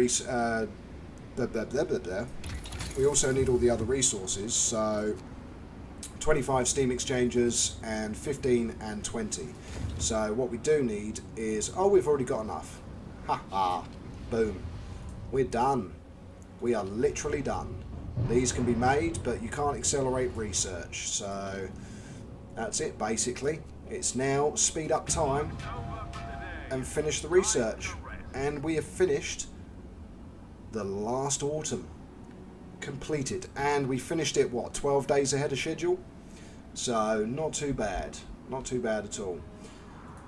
we also need all the other resources, so 25 steam exchangers and 15 and 20. So what we do need is, oh, we've already got enough. Haha, boom. We're done. We are literally done. These can be made, but you can't accelerate research. So that's it, basically. It's now speed up time and finish the research. And we have finished the last autumn. Completed. And we finished it, what, 12 days ahead of schedule? So not too bad. Not too bad at all.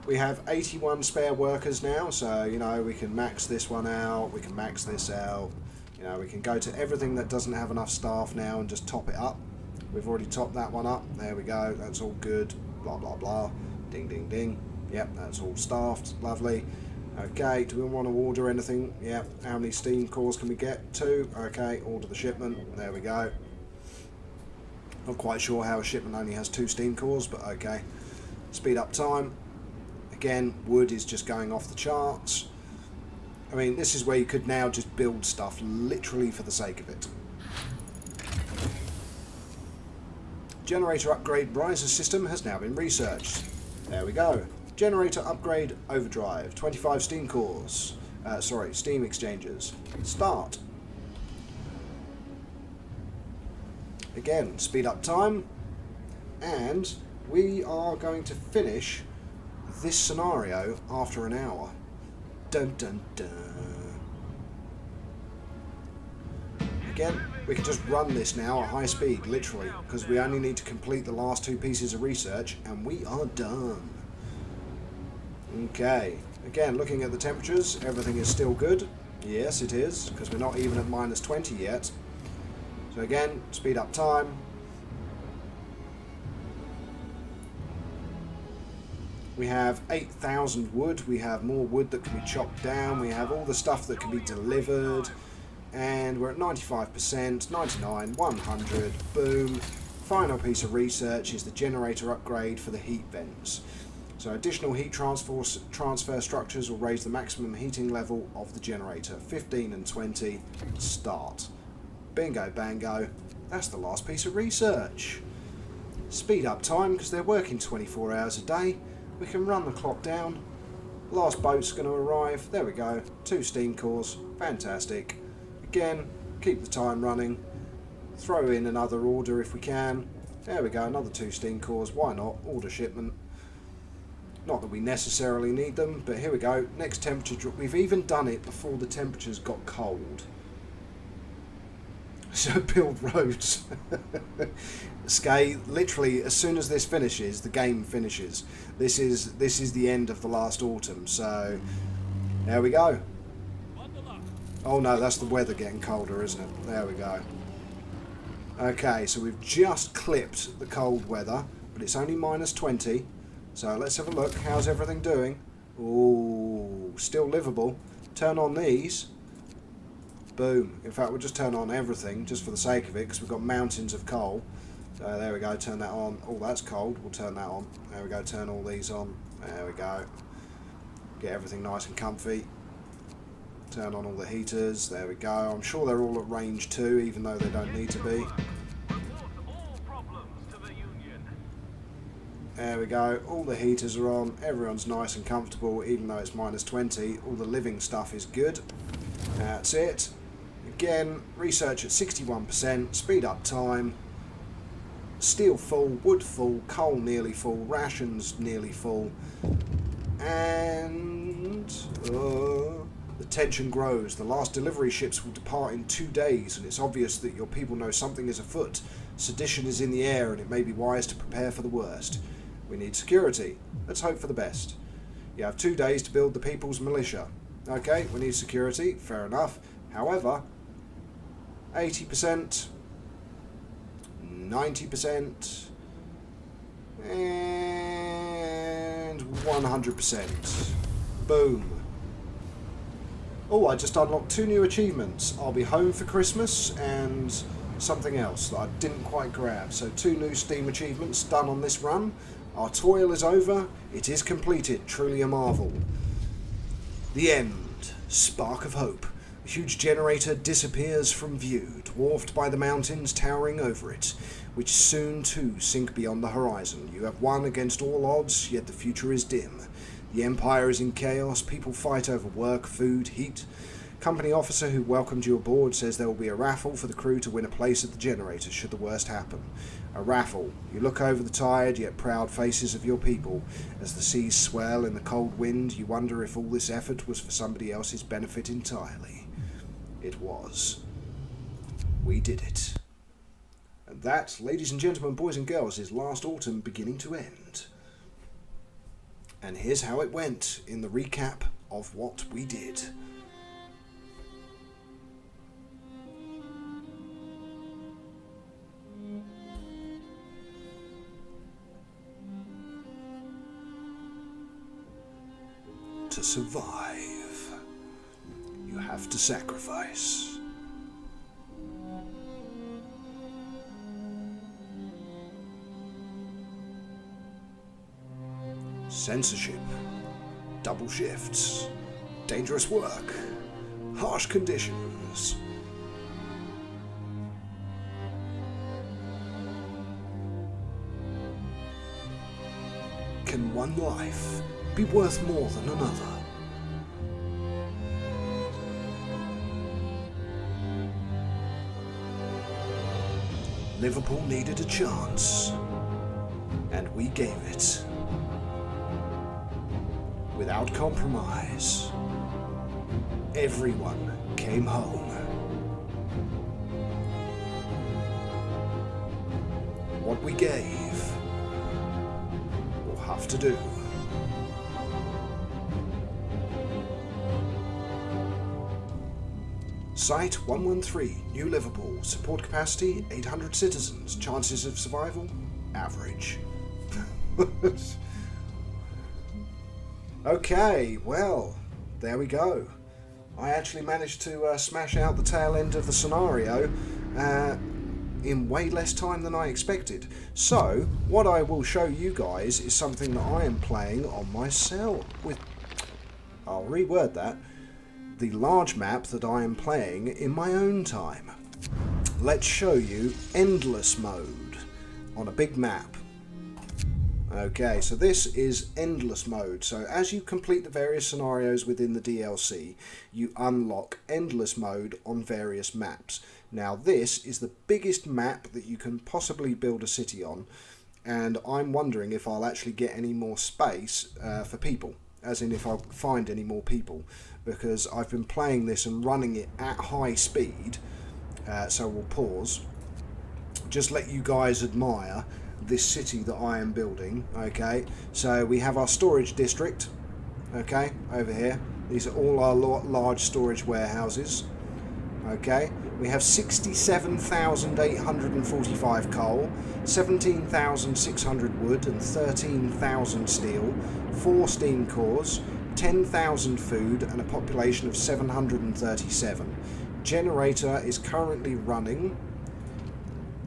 We have 81 spare workers now, so, you know, we can max this one out, we can max this out. You know, we can go to everything that doesn't have enough staff now and just top it up. We've already topped that one up. There we go. That's all good. Blah, blah, blah. Ding, ding, ding. Yep, that's all staffed. Lovely. Okay, do we want to order anything? Yep. How many steam cores can we get? 2. Okay, order the shipment. There we go. Not quite sure how a shipment only has 2 steam cores, but okay. Speed up time. Again, wood is just going off the charts. I mean, this is where you could now just build stuff literally for the sake of it. Generator upgrade riser system has now been researched. There we go. Generator upgrade overdrive. 25 steam cores. Steam exchangers. Start. Again, speed up time. And we are going to finish this scenario after an hour. Dun dun dun. Again, we can just run this now at high speed, literally, because we only need to complete the last 2 pieces of research and we are done. Okay, again, looking at the temperatures, everything is still good. Yes, it is, because we're not even at -20 yet. So again, speed up time. We have 8,000 wood, we have more wood that can be chopped down, we have all the stuff that can be delivered, and we're at 95%, 99, 100, boom. Final piece of research is the generator upgrade for the heat vents. So additional heat transfer structures will raise the maximum heating level of the generator. 15 and 20, start. Bingo bango, that's the last piece of research. Speed up time because they're working 24 hours a day. We can run the clock down. Last boat's going to arrive. There we go. 2 steam cores. Fantastic. Again, keep the time running. Throw in another order if we can. There we go. Another 2 steam cores. Why not? Order shipment. Not that we necessarily need them, but here we go. Next temperature drop. We've even done it before the temperatures got cold. So build roads. Skye, literally, as soon as this finishes, the game finishes. This is the end of the last autumn. So there we go. Oh no, that's the weather getting colder, isn't it? There we go. Okay, so we've just clipped the cold weather, but it's only -20. So let's have a look. How's everything doing? Ooh, still livable. Turn on these. Boom. In fact, we'll just turn on everything just for the sake of it because we've got mountains of coal. So there we go, turn that on. Oh, that's cold. We'll turn that on. There we go, turn all these on. There we go. Get everything nice and comfy. Turn on all the heaters. There we go. I'm sure they're all at range 2, even though they don't need to be. There we go. All the heaters are on. Everyone's nice and comfortable, even though it's -20. All the living stuff is good. That's it. Again, research at 61%, speed up time, steel full, wood full, coal nearly full, rations nearly full, and the tension grows. The last delivery ships will depart in 2 days, and it's obvious that your people know something is afoot. Sedition is in the air, and it may be wise to prepare for the worst. We need security. Let's hope for the best. You have 2 days to build the People's Militia. Okay, we need security. Fair enough. However, 80%, 90%, and 100%. Boom. Oh, I just unlocked 2 new achievements. I'll be home for Christmas and something else that I didn't quite grab. So 2 new Steam achievements done on this run. Our toil is over. It is completed. Truly a marvel. The end. Spark of hope. A huge generator disappears from view, dwarfed by the mountains towering over it, which soon too sink beyond the horizon. You have won against all odds, yet the future is dim. The Empire is in chaos, people fight over work, food, heat. Company officer who welcomed you aboard says there will be a raffle for the crew to win a place at the generator should the worst happen. A raffle. You look over the tired yet proud faces of your people. As the seas swell in the cold wind, you wonder if all this effort was for somebody else's benefit entirely. It was. We did it. And that, ladies and gentlemen, boys and girls, is last autumn beginning to end. And here's how it went in the recap of what we did. To survive, you have to sacrifice. Censorship, double shifts, dangerous work, harsh conditions. Can one life be worth more than another? Liverpool needed a chance, and we gave it. Without compromise, everyone came home. What we gave, we'll have to do. Site 113, New Liverpool. Support capacity, 800 citizens. Chances of survival, average. Okay, well, there we go. I actually managed to smash out the tail end of the scenario in way less time than I expected. So, what I will show you guys is something that I am playing on myself with... I'll reword that. The large map that I am playing in my own time. Let's show you endless mode on a big map. Okay, so this is endless mode. So as you complete the various scenarios within the DLC, you unlock endless mode on various maps. Now this is the biggest map that you can possibly build a city on, and I'm wondering if I'll actually get any more space for people, as in if I'll find any more people, because I've been playing this and running it at high speed, so we'll pause, just let you guys admire this city that I am building. Okay, so we have our storage district, okay, over here. These are all our large storage warehouses. Okay, we have 67,845 coal, 17,600 wood and 13,000 steel, 4 steam cores, 10,000 food and a population of 737. Generator is currently running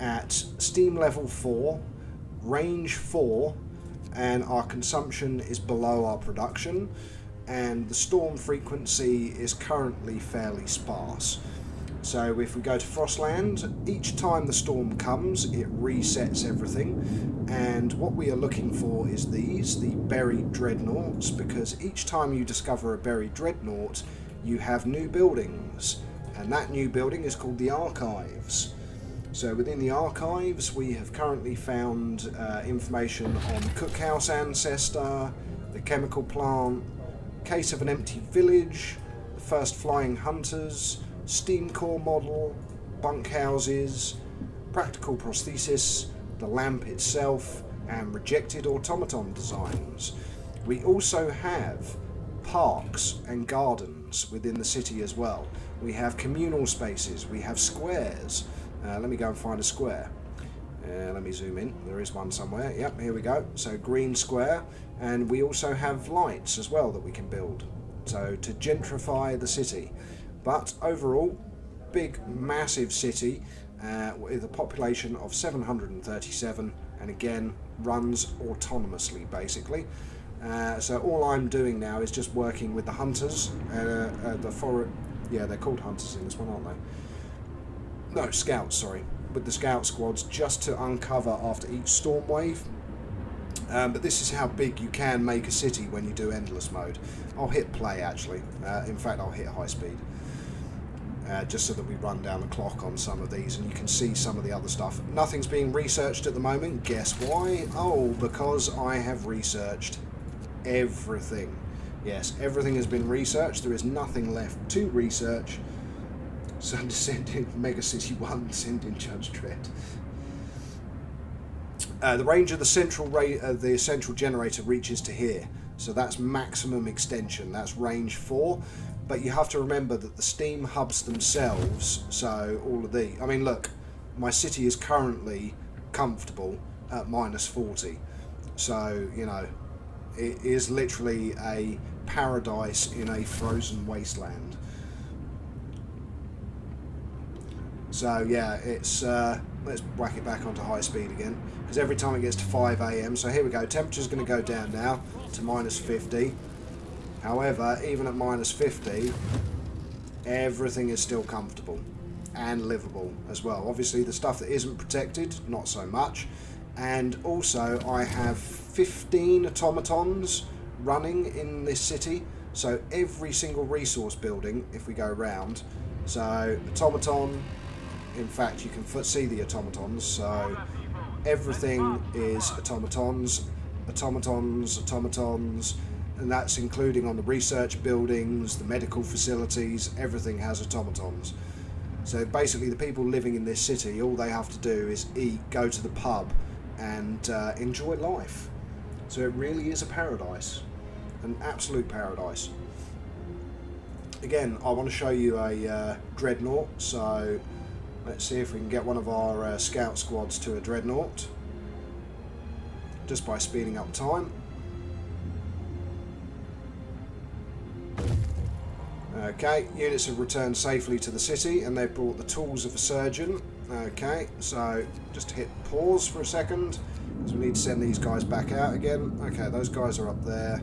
at steam level 4, range 4, and our consumption is below our production, and the storm frequency is currently fairly sparse. So if we go to Frostland, each time the storm comes it resets everything, and what we are looking for is these, the buried dreadnoughts, because each time you discover a buried dreadnought you have new buildings, and that new building is called the Archives. So within the Archives we have currently found information on the cookhouse ancestor, the chemical plant, case of an empty village, the first flying hunters, steam core model, bunkhouses, practical prosthesis, the lamp itself, and rejected automaton designs. We also have parks and gardens within the city as well. We have communal spaces, we have squares. Let me go and find a square. Let me zoom in, there is one somewhere. Yep, here we go. So green square, and we also have lights as well that we can build. So to gentrify the city. But overall, big, massive city with a population of 737, and again, runs autonomously basically. So all I'm doing now is just working with the hunters, yeah, they're called hunters in this one, aren't they? No, scouts, sorry. With the scout squads, just to uncover after each storm wave. But this is how big you can make a city when you do endless mode. I'll hit play actually. In fact, I'll hit high speed. Just so that we run down the clock on some of these and you can see some of the other stuff. Nothing's being researched at the moment. Guess why? Oh, because I have researched everything. Yes, everything has been researched. There is nothing left to research. So send in Mega City 1, send in Judge Dredd. The range of the central generator reaches to here. So that's maximum extension. That's range 4. But you have to remember that the steam hubs themselves, so all of the... I mean, look, my city is currently comfortable at minus 40. So, you know, it is literally a paradise in a frozen wasteland. So, yeah, it's... let's whack it back onto high speed again. Because every time it gets to 5 AM... So here we go. Temperature's going to go down now to minus 50. However, even at minus 50, everything is still comfortable and livable as well. Obviously, the stuff that isn't protected, not so much. And also, I have 15 automatons running in this city. So every single resource building, if we go around, so automaton, in fact, you can see the automatons. So everything is automatons, automatons, automatons. And that's including on the research buildings, the medical facilities, everything has automatons. So basically the people living in this city, all they have to do is eat, go to the pub and enjoy life. So it really is a paradise, an absolute paradise. Again, I want to show you a dreadnought, so let's see if we can get one of our scout squads to a dreadnought, just by speeding up time. Okay, units have returned safely to the city and they've brought the tools of a surgeon. Okay, so just hit pause for a second because we need to send these guys back out again. Okay, those guys are up there.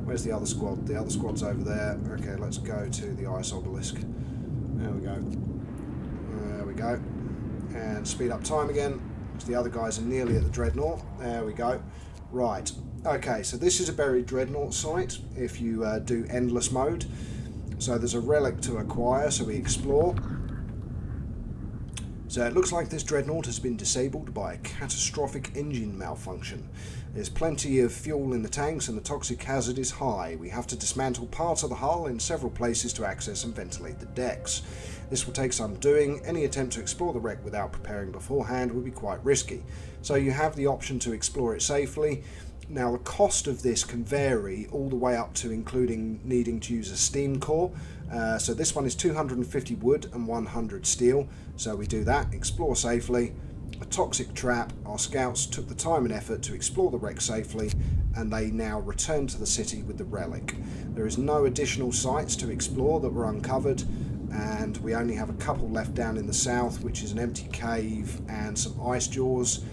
Where's the other squad? The other squad's over there. Okay, let's go to the ice obelisk. There we go. There we go. And speed up time again because the other guys are nearly at the dreadnought. There we go. Right. Okay, so this is a buried dreadnought site if you do endless mode. So there's a relic to acquire, so we explore. So it looks like this dreadnought has been disabled by a catastrophic engine malfunction. There's plenty of fuel in the tanks and the toxic hazard is high. We have to dismantle parts of the hull in several places to access and ventilate the decks. This will take some doing. Any attempt to explore the wreck without preparing beforehand would be quite risky. So you have the option to explore it safely. Now the cost of this can vary all the way up to including needing to use a steam core. So this one is 250 wood and 100 steel. So we do that, explore safely. A toxic trap, our scouts took the time and effort to explore the wreck safely and they now return to the city with the relic. There is no additional sites to explore that were uncovered and we only have a couple left down in the south, which is an empty cave and some ice jaws.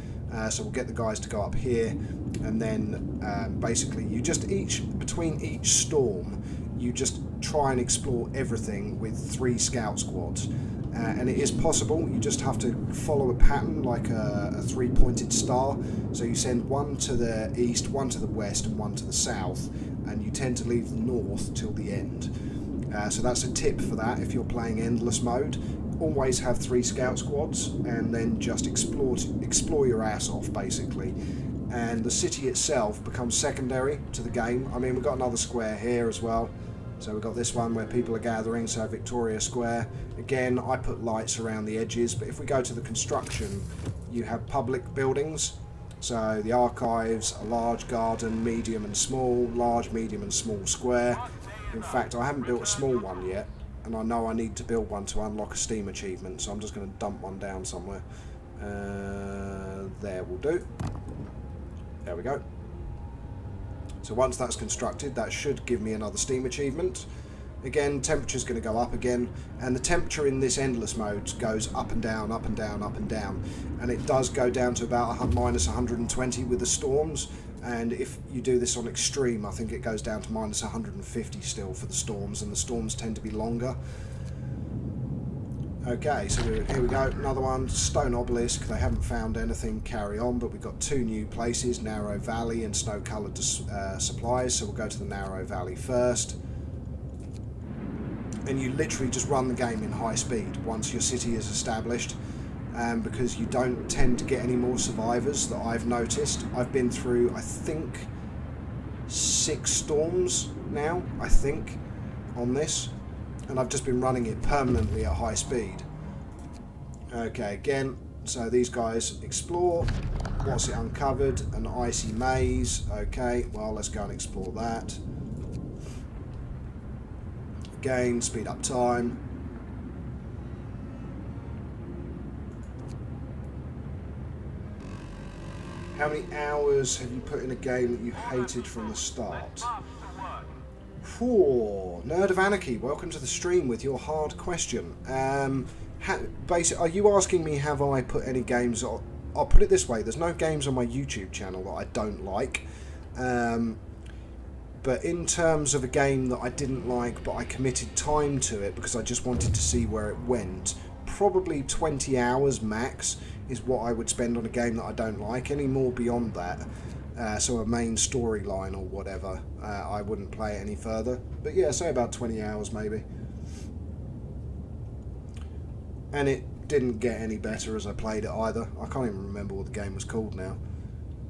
So we'll get the guys to go up here and then basically you just between each storm you just try and explore everything with 3 scout squads and it is possible. You just have to follow a pattern like a 3-pointed star, so you send one to the east, one to the west and one to the south, and you tend to leave the north till the end. So that's a tip for that if you're playing endless mode. Always have 3 scout squads and then just explore your ass off basically, and the city itself becomes secondary to the game. I mean, we've got another square here as well, so we've got this one where people are gathering, so Victoria Square. Again, I put lights around the edges, but if we go to the construction, you have public buildings, So the archives, a large garden, medium and small, large, medium and small square. In fact, I haven't built a small one yet, and I know I need to build one to unlock a Steam achievement, so I'm just going to dump one down somewhere. There will do. There we go. So once that's constructed, that should give me another Steam achievement. Again, temperature's going to go up again, and the temperature in this endless mode goes up and down, up and down, up and down, and it does go down to about minus 120 with the storms, and if you do this on extreme, I think it goes down to minus 150 still for the storms, and the storms tend to be longer. Okay, so here we go, another one, Stone Obelisk. They haven't found anything, carry on, but we've got two new places, Narrow Valley and Snow-Coloured Supplies, so we'll go to the Narrow Valley first. And you literally just run the game in high speed once your city is established, because you don't tend to get any more survivors that I've noticed. I've been through, I think, 6 storms now, I think, on this. And I've just been running it permanently at high speed. Okay, again, so these guys explore. What's it uncovered? An Icy Maze. Okay, well, let's go and explore that. Again, speed up time. How many hours have you put in a game that you hated from the start? Nerd of Anarchy, welcome to the stream with your hard question. Basically, are you asking me have I put any games on? I'll put it this way, there's no games on my YouTube channel that I don't like. But in terms of a game that I didn't like but I committed time to it because I just wanted to see where it went, probably 20 hours max is what I would spend on a game that I don't like. Any more beyond that, so a main storyline or whatever, I wouldn't play it any further. But yeah, say about 20 hours maybe. And it didn't get any better as I played it either. I can't even remember what the game was called now.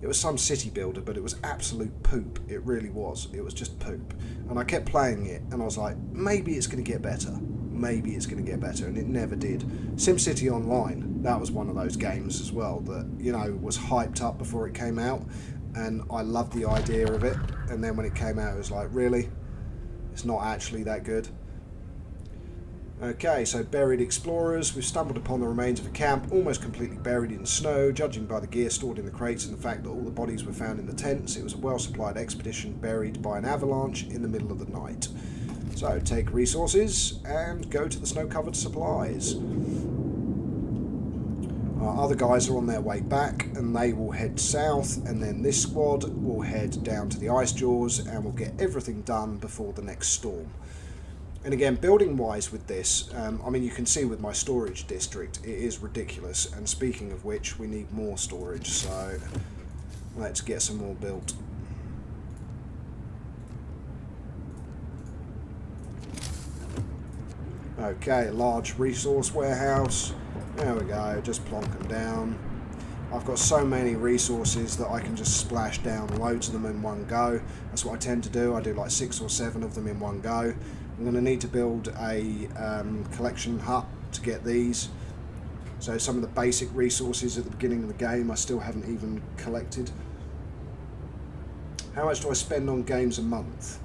It was some city builder, but it was absolute poop. It really was. It was just poop. And I kept playing it, and I was like, maybe it's going to get better. Maybe it's going to get better, and it never did. SimCity Online, that was one of those games as well that, you know, was hyped up before it came out, and I loved the idea of it, and then when it came out, it was like, really? It's not actually that good. Okay, so buried explorers. We've stumbled upon the remains of a camp, almost completely buried in snow. Judging by the gear stored in the crates and the fact that all the bodies were found in the tents, it was a well-supplied expedition buried by an avalanche in the middle of the night. So, take resources and go to the snow-covered supplies. Our other guys are on their way back, and they will head south, and then this squad will head down to the ice jaws, and we'll get everything done before the next storm. And again, building wise with this, I mean, you can see with my storage district, it is ridiculous. And speaking of which, we need more storage, so let's get some more built. Okay, large resource warehouse. There we go, just plonk them down. I've got so many resources that I can just splash down loads of them in one go. That's what I tend to do. I do like 6 or 7 of them in one go. I'm going to need to build a collection hut to get these. So some of the basic resources at the beginning of the game I still haven't even collected. How much do I spend on games a month?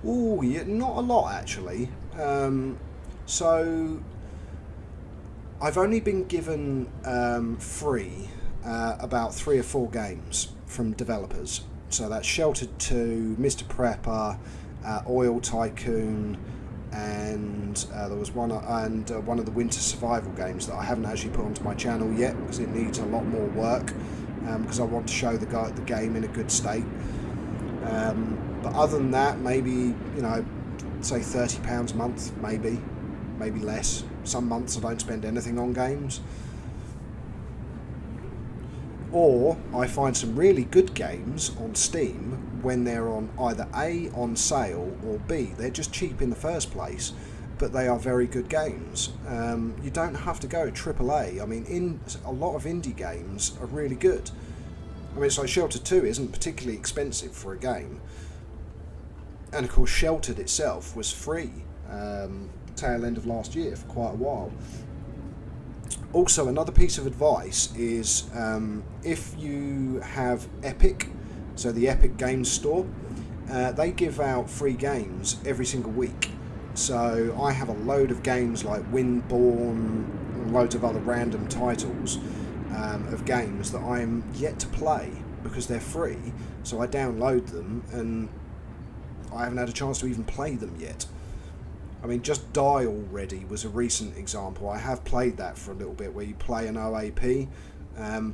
Ooh, yeah, not a lot actually. So I've only been given free about 3 or 4 games from developers. So that's Sheltered 2, Mr. Prepper, Oil Tycoon, and there was one of the winter survival games that I haven't actually put onto my channel yet because it needs a lot more work, because I want to show the game in a good state. But other than that, maybe, you know, say £30 a month, maybe less. Some months I don't spend anything on games. Or I find some really good games on Steam when they're on either A, on sale, or B, they're just cheap in the first place, but they are very good games. You don't have to go AAA. I mean, a lot of indie games are really good. I mean, so Sheltered 2 isn't particularly expensive for a game. And of course, Sheltered itself was free tail end of last year for quite a while. Also, another piece of advice is if you have Epic, so the Epic Games Store, they give out free games every single week. So I have a load of games like Windborne, and loads of other random titles of games that I'm yet to play because they're free. So I download them and I haven't had a chance to even play them yet. I mean, just Die Already was a recent example. I have played that for a little bit, where you play an OAP,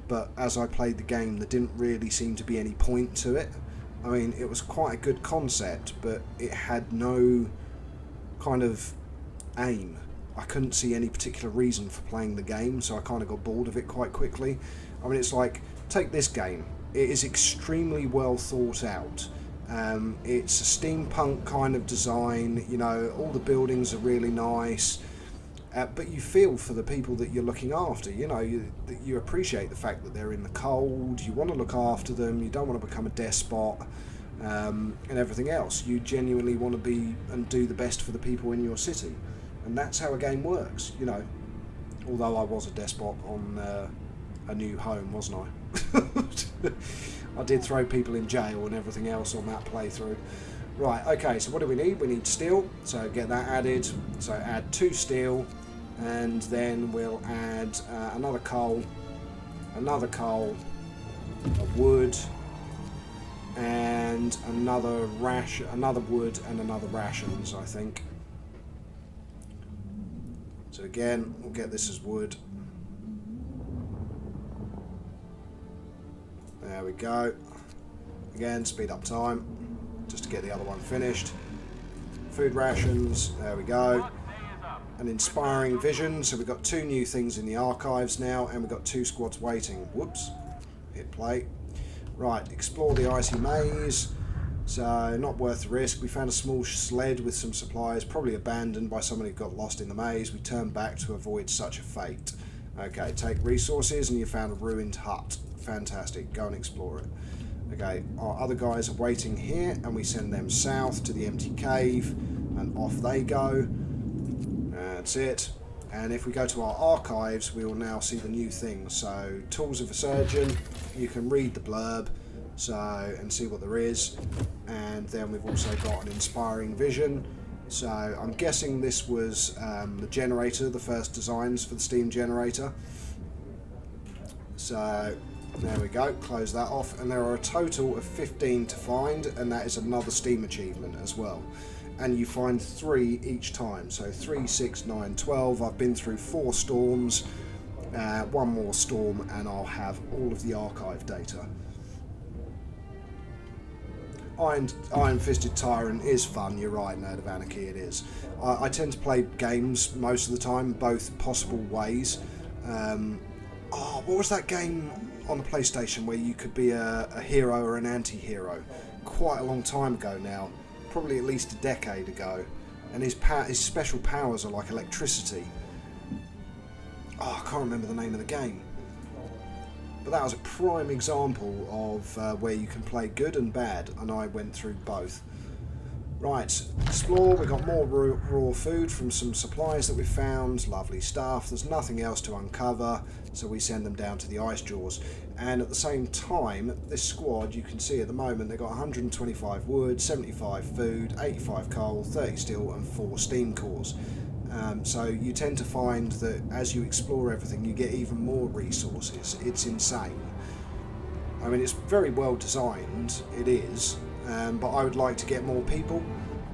but as I played the game, there didn't really seem to be any point to it. I mean, it was quite a good concept, but it had no kind of aim. I couldn't see any particular reason for playing the game, so I kind of got bored of it quite quickly. I mean, it's like, take this game. It is extremely well thought out. It's a steampunk kind of design, you know, all the buildings are really nice, but you feel for the people that you're looking after, you know, you appreciate the fact that they're in the cold, you want to look after them, you don't want to become a despot, and everything else. You genuinely want to be and do the best for the people in your city, and that's how a game works, you know, although I was a despot on A New Home, wasn't I? I did throw people in jail and everything else on that playthrough. Right, okay, so what do we need? We need steel, so get that added. So add 2 steel, and then we'll add another coal, a wood, and another wood and another rations, I think. So again, we'll get this as wood. There we go. Again, speed up time, just to get the other one finished. Food rations, there we go. An inspiring vision, so we've got 2 new things in the archives now, and we've got 2 squads waiting. Whoops, hit play. Right, explore the Icy Maze. So, not worth the risk. We found a small sled with some supplies, probably abandoned by someone who got lost in the maze. We turned back to avoid such a fate. Okay, take resources, and you found a ruined hut. Fantastic, go and explore it. Okay, our other guys are waiting here, and we send them south to the empty cave, and off they go. That's it. And if we go to our archives, we will now see the new things. So, Tools of a Surgeon, you can read the blurb, so, and see what there is. And then we've also got an inspiring vision. So, I'm guessing this was the generator, the first designs for the steam generator. So, there we go, close that off, and there are a total of 15 to find, and that is another Steam achievement as well. And you find 3 each time, so 3, 6, 9, 12. I've been through 4 storms, 1 more storm, and I'll have all of the archive data. Iron Fisted Tyrant is fun, you're right, Nerd of Anarchy, it is. I tend to play games most of the time, both possible ways. What was that game on the PlayStation where you could be a hero or an anti-hero? Quite a long time ago now, probably at least a decade ago, and his special powers are like electricity. I can't remember the name of the game, but that was a prime example of where you can play good and bad, and I went through both. Right, explore. We got more raw food from some supplies that we found. Lovely stuff. There's nothing else to uncover, so we send them down to the ice jaws. And at the same time, this squad, you can see at the moment, they've got 125 wood, 75 food, 85 coal, 30 steel, and 4 steam cores. So you tend to find that as you explore everything, you get even more resources. It's insane. I mean, it's very well designed, it is. But I would like to get more people.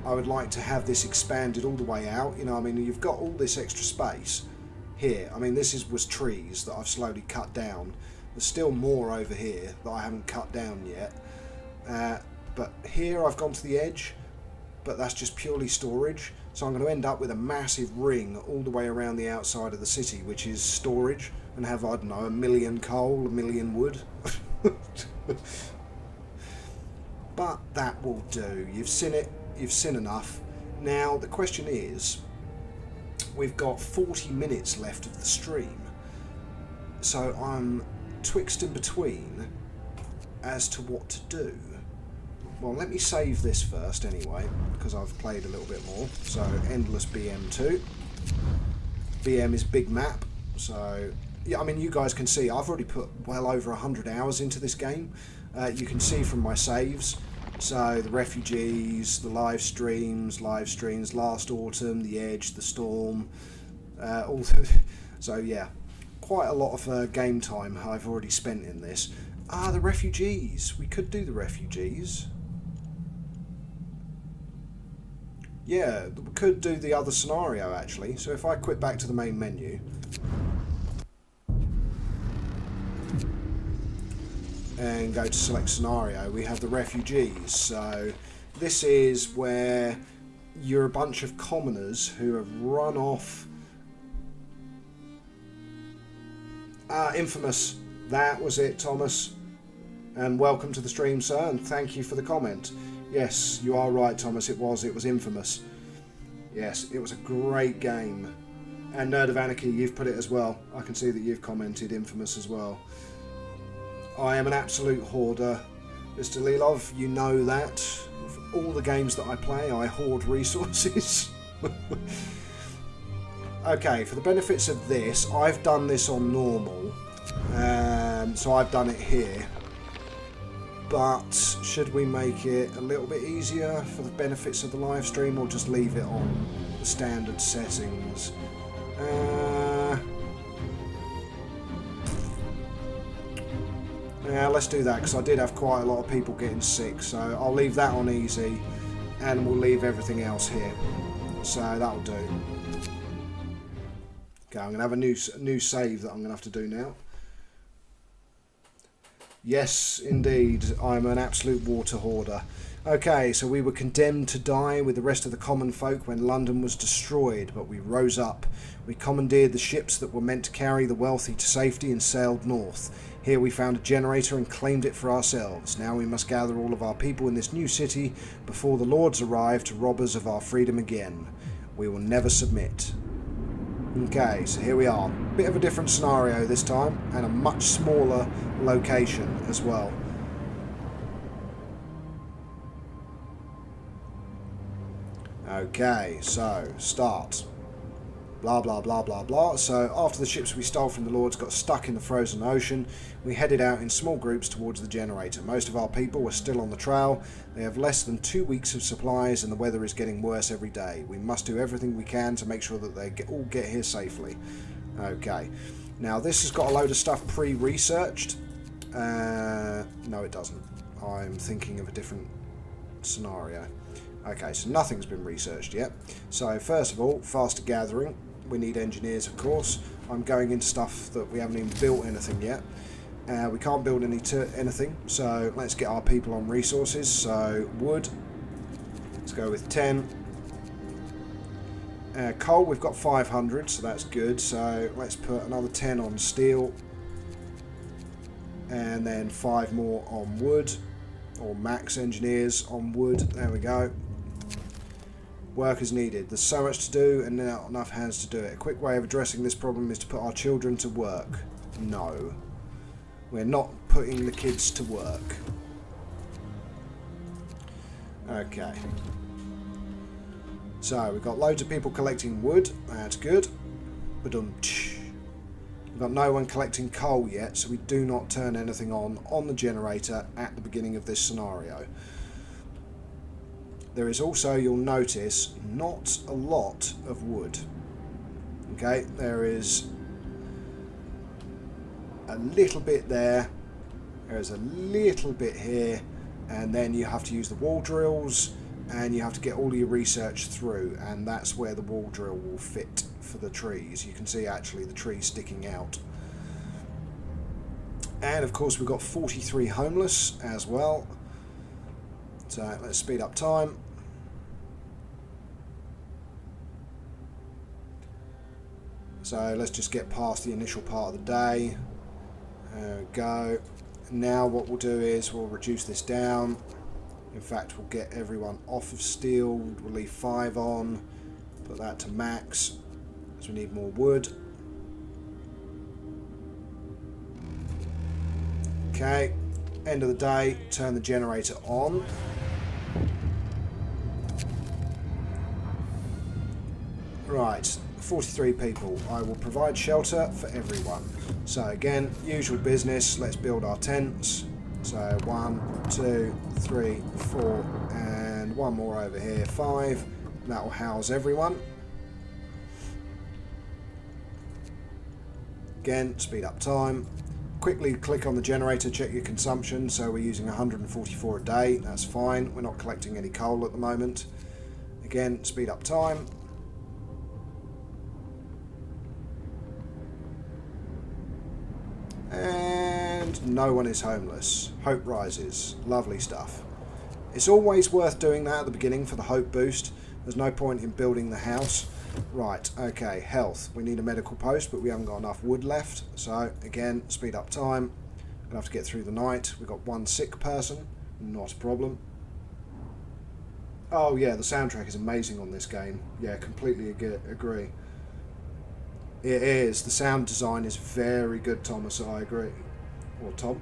I would like to have this expanded all the way out. You know, I mean, you've got all this extra space here. I mean, this was trees that I've slowly cut down. There's still more over here that I haven't cut down yet. But here I've gone to the edge, but that's just purely storage. So I'm going to end up with a massive ring all the way around the outside of the city, which is storage, and have, I don't know, 1 million coal, 1 million wood. But that will do. You've seen it. You've seen enough. Now, the question is, we've got 40 minutes left of the stream. So I'm twixt and between as to what to do. Well, let me save this first anyway, because I've played a little bit more. So, Endless BM2. BM is big map. So, yeah, I mean, you guys can see I've already put well over 100 hours into this game. You can see from my saves. So, the refugees, the live streams, last autumn, the edge, the storm, so yeah, quite a lot of game time I've already spent in this. Ah, the refugees. We could do the refugees. Yeah, we could do the other scenario actually. So if I quit back to the main menu and go to select scenario, we have the refugees. So this is where you're a bunch of commoners who have run off. Infamous. That was it, Thomas. And welcome to the stream, sir, and thank you for the comment. Yes, you are right, Thomas. It was Infamous. Yes, it was a great game. And Nerd of Anarchy, you've put it as well. I can see that you've commented Infamous as well. I am an absolute hoarder. Mr. Lilov, you know that. For all the games that I play, I hoard resources. Okay, for the benefits of this, I've done this on normal. So I've done it here. But should we make it a little bit easier for the benefits of the live stream, or just leave it on the standard settings? Yeah, let's do that, because I did have quite a lot of people getting sick, so I'll leave that on easy, and we'll leave everything else here. So that'll do. Okay, I'm going to have a new save that I'm going to have to do now. Yes, indeed, I'm an absolute water hoarder. Okay, so we were condemned to die with the rest of the common folk when London was destroyed, but we rose up. We commandeered the ships that were meant to carry the wealthy to safety and sailed north. Here we found a generator and claimed it for ourselves. Now we must gather all of our people in this new city before the lords arrive to rob us of our freedom again. We will never submit. Okay, so here we are. Bit of a different scenario this time, and a much smaller location as well. Okay, so start. Blah blah blah blah blah. So after the ships we stole from the lords got stuck in the frozen ocean, we headed out in small groups towards the generator. Most of our people were still on the trail. They have less than 2 weeks of supplies and the weather is getting worse every day. We must do everything we can to make sure that they all get here safely. Okay, now this has got a load of stuff pre-researched. No it doesn't. I'm thinking of a different scenario. Okay, so nothing's been researched yet. So first of all, faster gathering. We need engineers, of course. I'm going into stuff that we haven't even built anything yet. We can't build anything, so let's get our people on resources. So wood, let's go with 10. Coal, we've got 500, so that's good. So let's put another 10 on steel. And then 5 more on wood. Or max engineers on wood. There we go. Workers needed. There's so much to do and not enough hands to do it. A quick way of addressing this problem is to put our children to work. No. We're not putting the kids to work. Okay. So, we've got loads of people collecting wood. That's good. We've got no one collecting coal yet, so we do not turn anything on the generator at the beginning of this scenario. There is also, you'll notice, not a lot of wood. Okay, there is a little bit there, there's a little bit here, and then you have to use the wall drills, and you have to get all your research through, and that's where the wall drill will fit for the trees. You can see actually the trees sticking out. And of course we've got 43 homeless as well. So let's speed up time. So let's just get past the initial part of the day. There we go. Now what we'll do is we'll reduce this down. In fact, we'll get everyone off of steel. We'll leave 5 on. Put that to max, because we need more wood. Okay, end of the day, turn the generator on. Right, 43 people. I will provide shelter for everyone. So again, usual business. Let's build our tents. So 1, 2, 3, 4, and one more over here, 5. That will house everyone. Again, speed up time. Quickly click on the generator, check your consumption. So we're using 144 a day. That's fine. We're not collecting any coal at the moment. Again, speed up time. And no one is homeless. Hope rises. Lovely stuff. It's always worth doing that at the beginning for the hope boost. There's no point in building the house. Right, okay, health. We need a medical post, but we haven't got enough wood left. So, again, speed up time. We'll have to get through the night. We've got one sick person. Not a problem. Oh, yeah, the soundtrack is amazing on this game. Yeah, completely agree. It is. The sound design is very good, Thomas. I agree. Or Tom.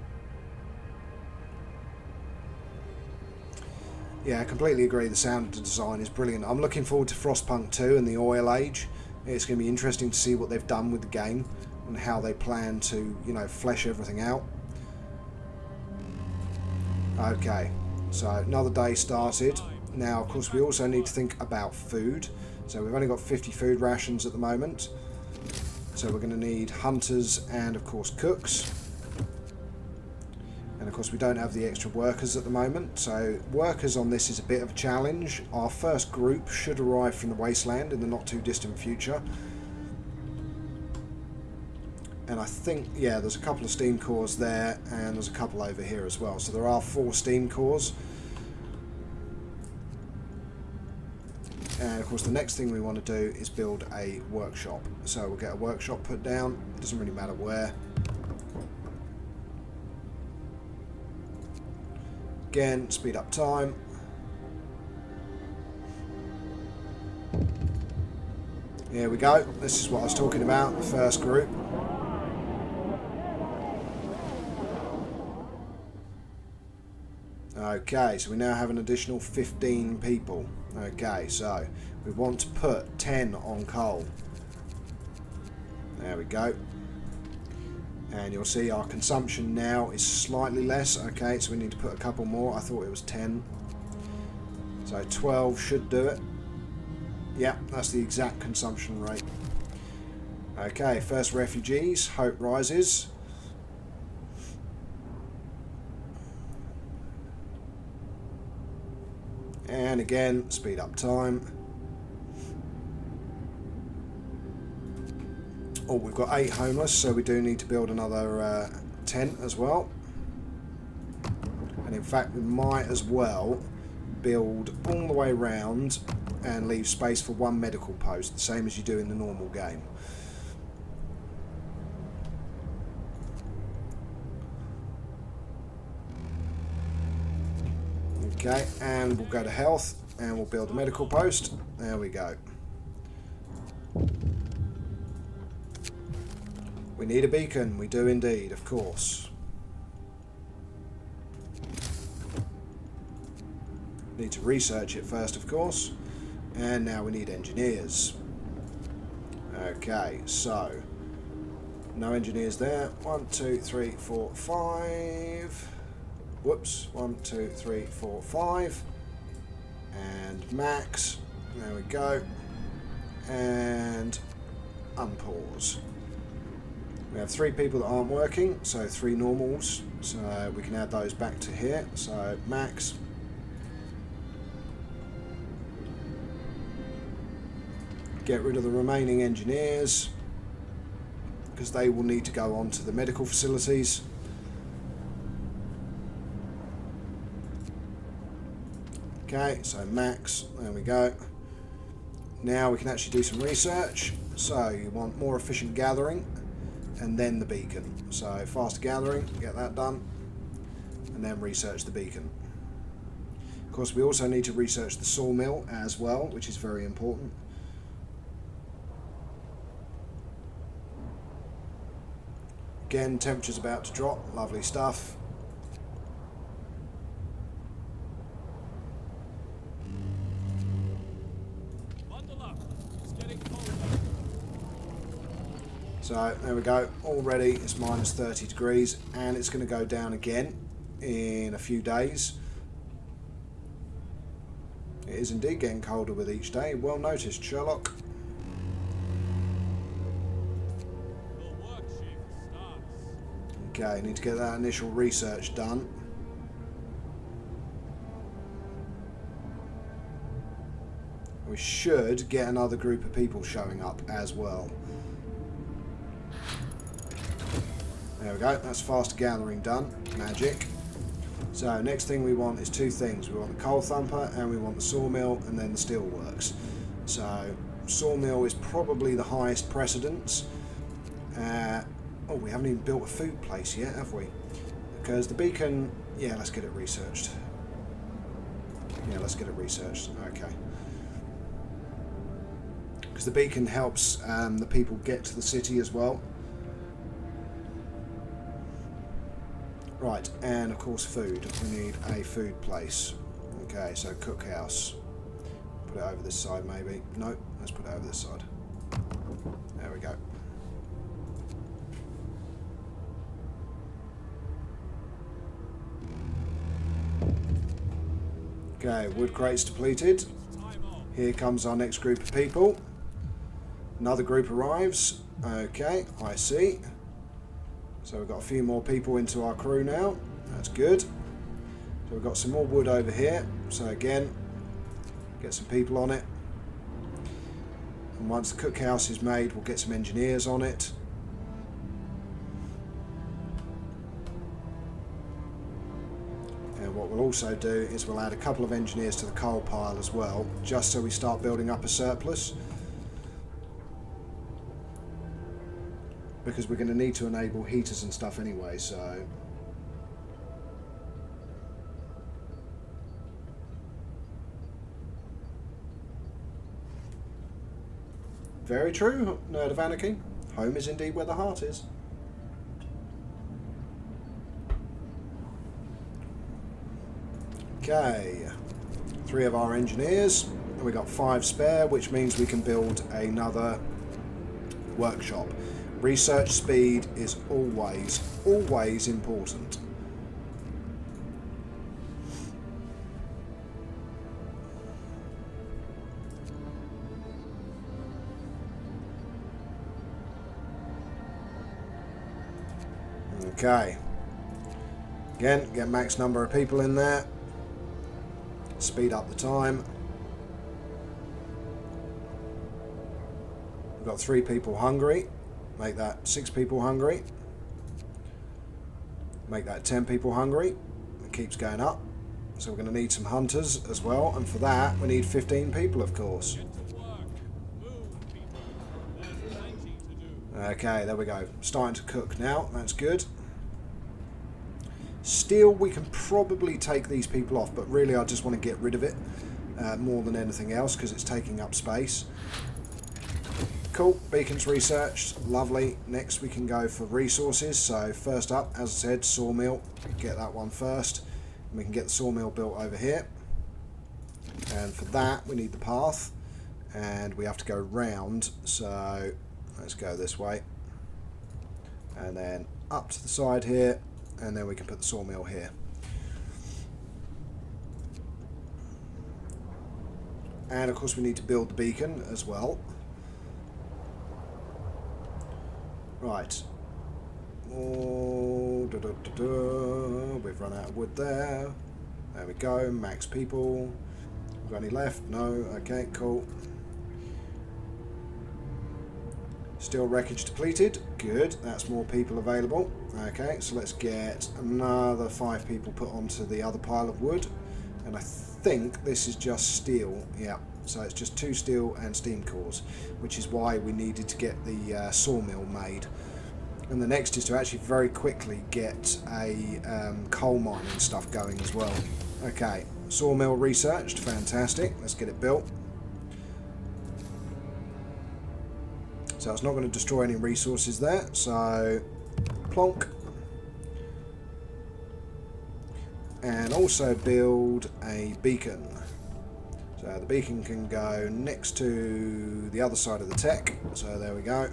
Yeah, I completely agree. The sound design is brilliant. I'm looking forward to FrostPunk 2 and the Oil Age. It's going to be interesting to see what they've done with the game and how they plan to, you know, flesh everything out. Okay, so another day started. Now, of course, we also need to think about food. So we've only got 50 food rations at the moment. So we're going to need hunters and, of course, cooks. And of course we don't have the extra workers at the moment, so workers on this is a bit of a challenge. Our first group should arrive from the wasteland in the not too distant future. And I think, yeah, there's a couple of steam cores there, and there's a couple over here as well. So there are 4 steam cores. And of course the next thing we want to do is build a workshop. So we'll get a workshop put down, it doesn't really matter where. Again, speed up time. Here we go. This is what I was talking about, the first group. Okay, so we now have an additional 15 people. Okay, so we want to put 10 on coal. There we go. And you'll see our consumption now is slightly less. Okay, so we need to put a couple more. I thought it was 10. So 12 should do it. Yeah, that's the exact consumption rate. Okay, first refugees. Hope rises. And again, speed up time. Oh, we've got 8 homeless, so we do need to build another tent as well. And in fact, we might as well build all the way around and leave space for one medical post, the same as you do in the normal game. Okay, and we'll go to health and we'll build a medical post. There we go. We need a beacon, we do indeed, of course. Need to research it first, of course. And now we need engineers. Okay, so no engineers there. 1, 2, 3, 4, 5. Whoops. 1, 2, 3, 4, 5. And max. There we go. And unpause. We have 3 people that aren't working, so 3 normals. So we can add those back to here. So max. Get rid of the remaining engineers because they will need to go on to the medical facilities. Okay, so max, there we go. Now we can actually do some research. So you want more efficient gathering and then the beacon. So faster gathering, get that done, and then research the beacon. Of course, we also need to research the sawmill as well, which is very important. Again, temperature's about to drop, lovely stuff. Bundle up. It's getting colder. So there we go. Already it's minus 30 degrees, and it's going to go down again in a few days. It is indeed getting colder with each day. Well noticed, Sherlock. Okay, need to get that initial research done. We should get another group of people showing up as well. There we go, that's faster gathering done. Magic. So next thing we want is two things. We want the coal thumper and we want the sawmill and then the steelworks. So sawmill is probably the highest precedence. Oh, we haven't even built a food place yet, have we? Because the beacon, yeah, let's get it researched. Yeah, let's get it researched. Okay. Because the beacon helps the people get to the city as well. Right, and of course food. We need a food place. Okay, so cookhouse. Put it over this side maybe. No, let's put it over this side. There we go. Okay, wood crates depleted. Here comes our next group of people. Another group arrives. Okay, I see. So we've got a few more people into our crew now. That's good. So we've got some more wood over here. So again, get some people on it. And once the cookhouse is made, we'll get some engineers on it. And what we'll also do is we'll add a couple of engineers to the coal pile as well, just so we start building up a surplus. Because we're going to need to enable heaters and stuff anyway, so... Very true, Nerd of Anarchy. Home is indeed where the heart is. Okay, 3 of our engineers, and we got 5 spare, which means we can build another workshop. Research speed is always, always important. Okay. Again, get max number of people in there. Speed up the time. We've got 3 people hungry. Make that 6 people hungry. Make that 10 people hungry. It keeps going up. So we're going to need some hunters as well. And for that, we need 15 people, of course. Okay, there we go. Starting to cook now. That's good. Steel, we can probably take these people off. But really, I just want to get rid of it more than anything else because it's taking up space. Cool, beacons researched, lovely. Next we can go for resources. So first up, as I said, sawmill. Get that one first. And we can get the sawmill built over here. And for that we need the path. And we have to go round. So let's go this way. And then up to the side here. And then we can put the sawmill here. And of course we need to build the beacon as well. Right. Oh, we've run out of wood there. There we go. Max people. Got any left? No. Okay, cool. Steel wreckage depleted. Good. That's more people available. Okay, so let's get another 5 people put onto the other pile of wood. And I think this is just steel. Yeah. So it's just 2 steel and steam cores, which is why we needed to get the sawmill made. And the next is to actually very quickly get a coal mine and stuff going as well. Okay, sawmill researched, fantastic. Let's get it built. So it's not going to destroy any resources there. So plonk. And also build a beacon. So the beacon can go next to the other side of the tech. So there we go.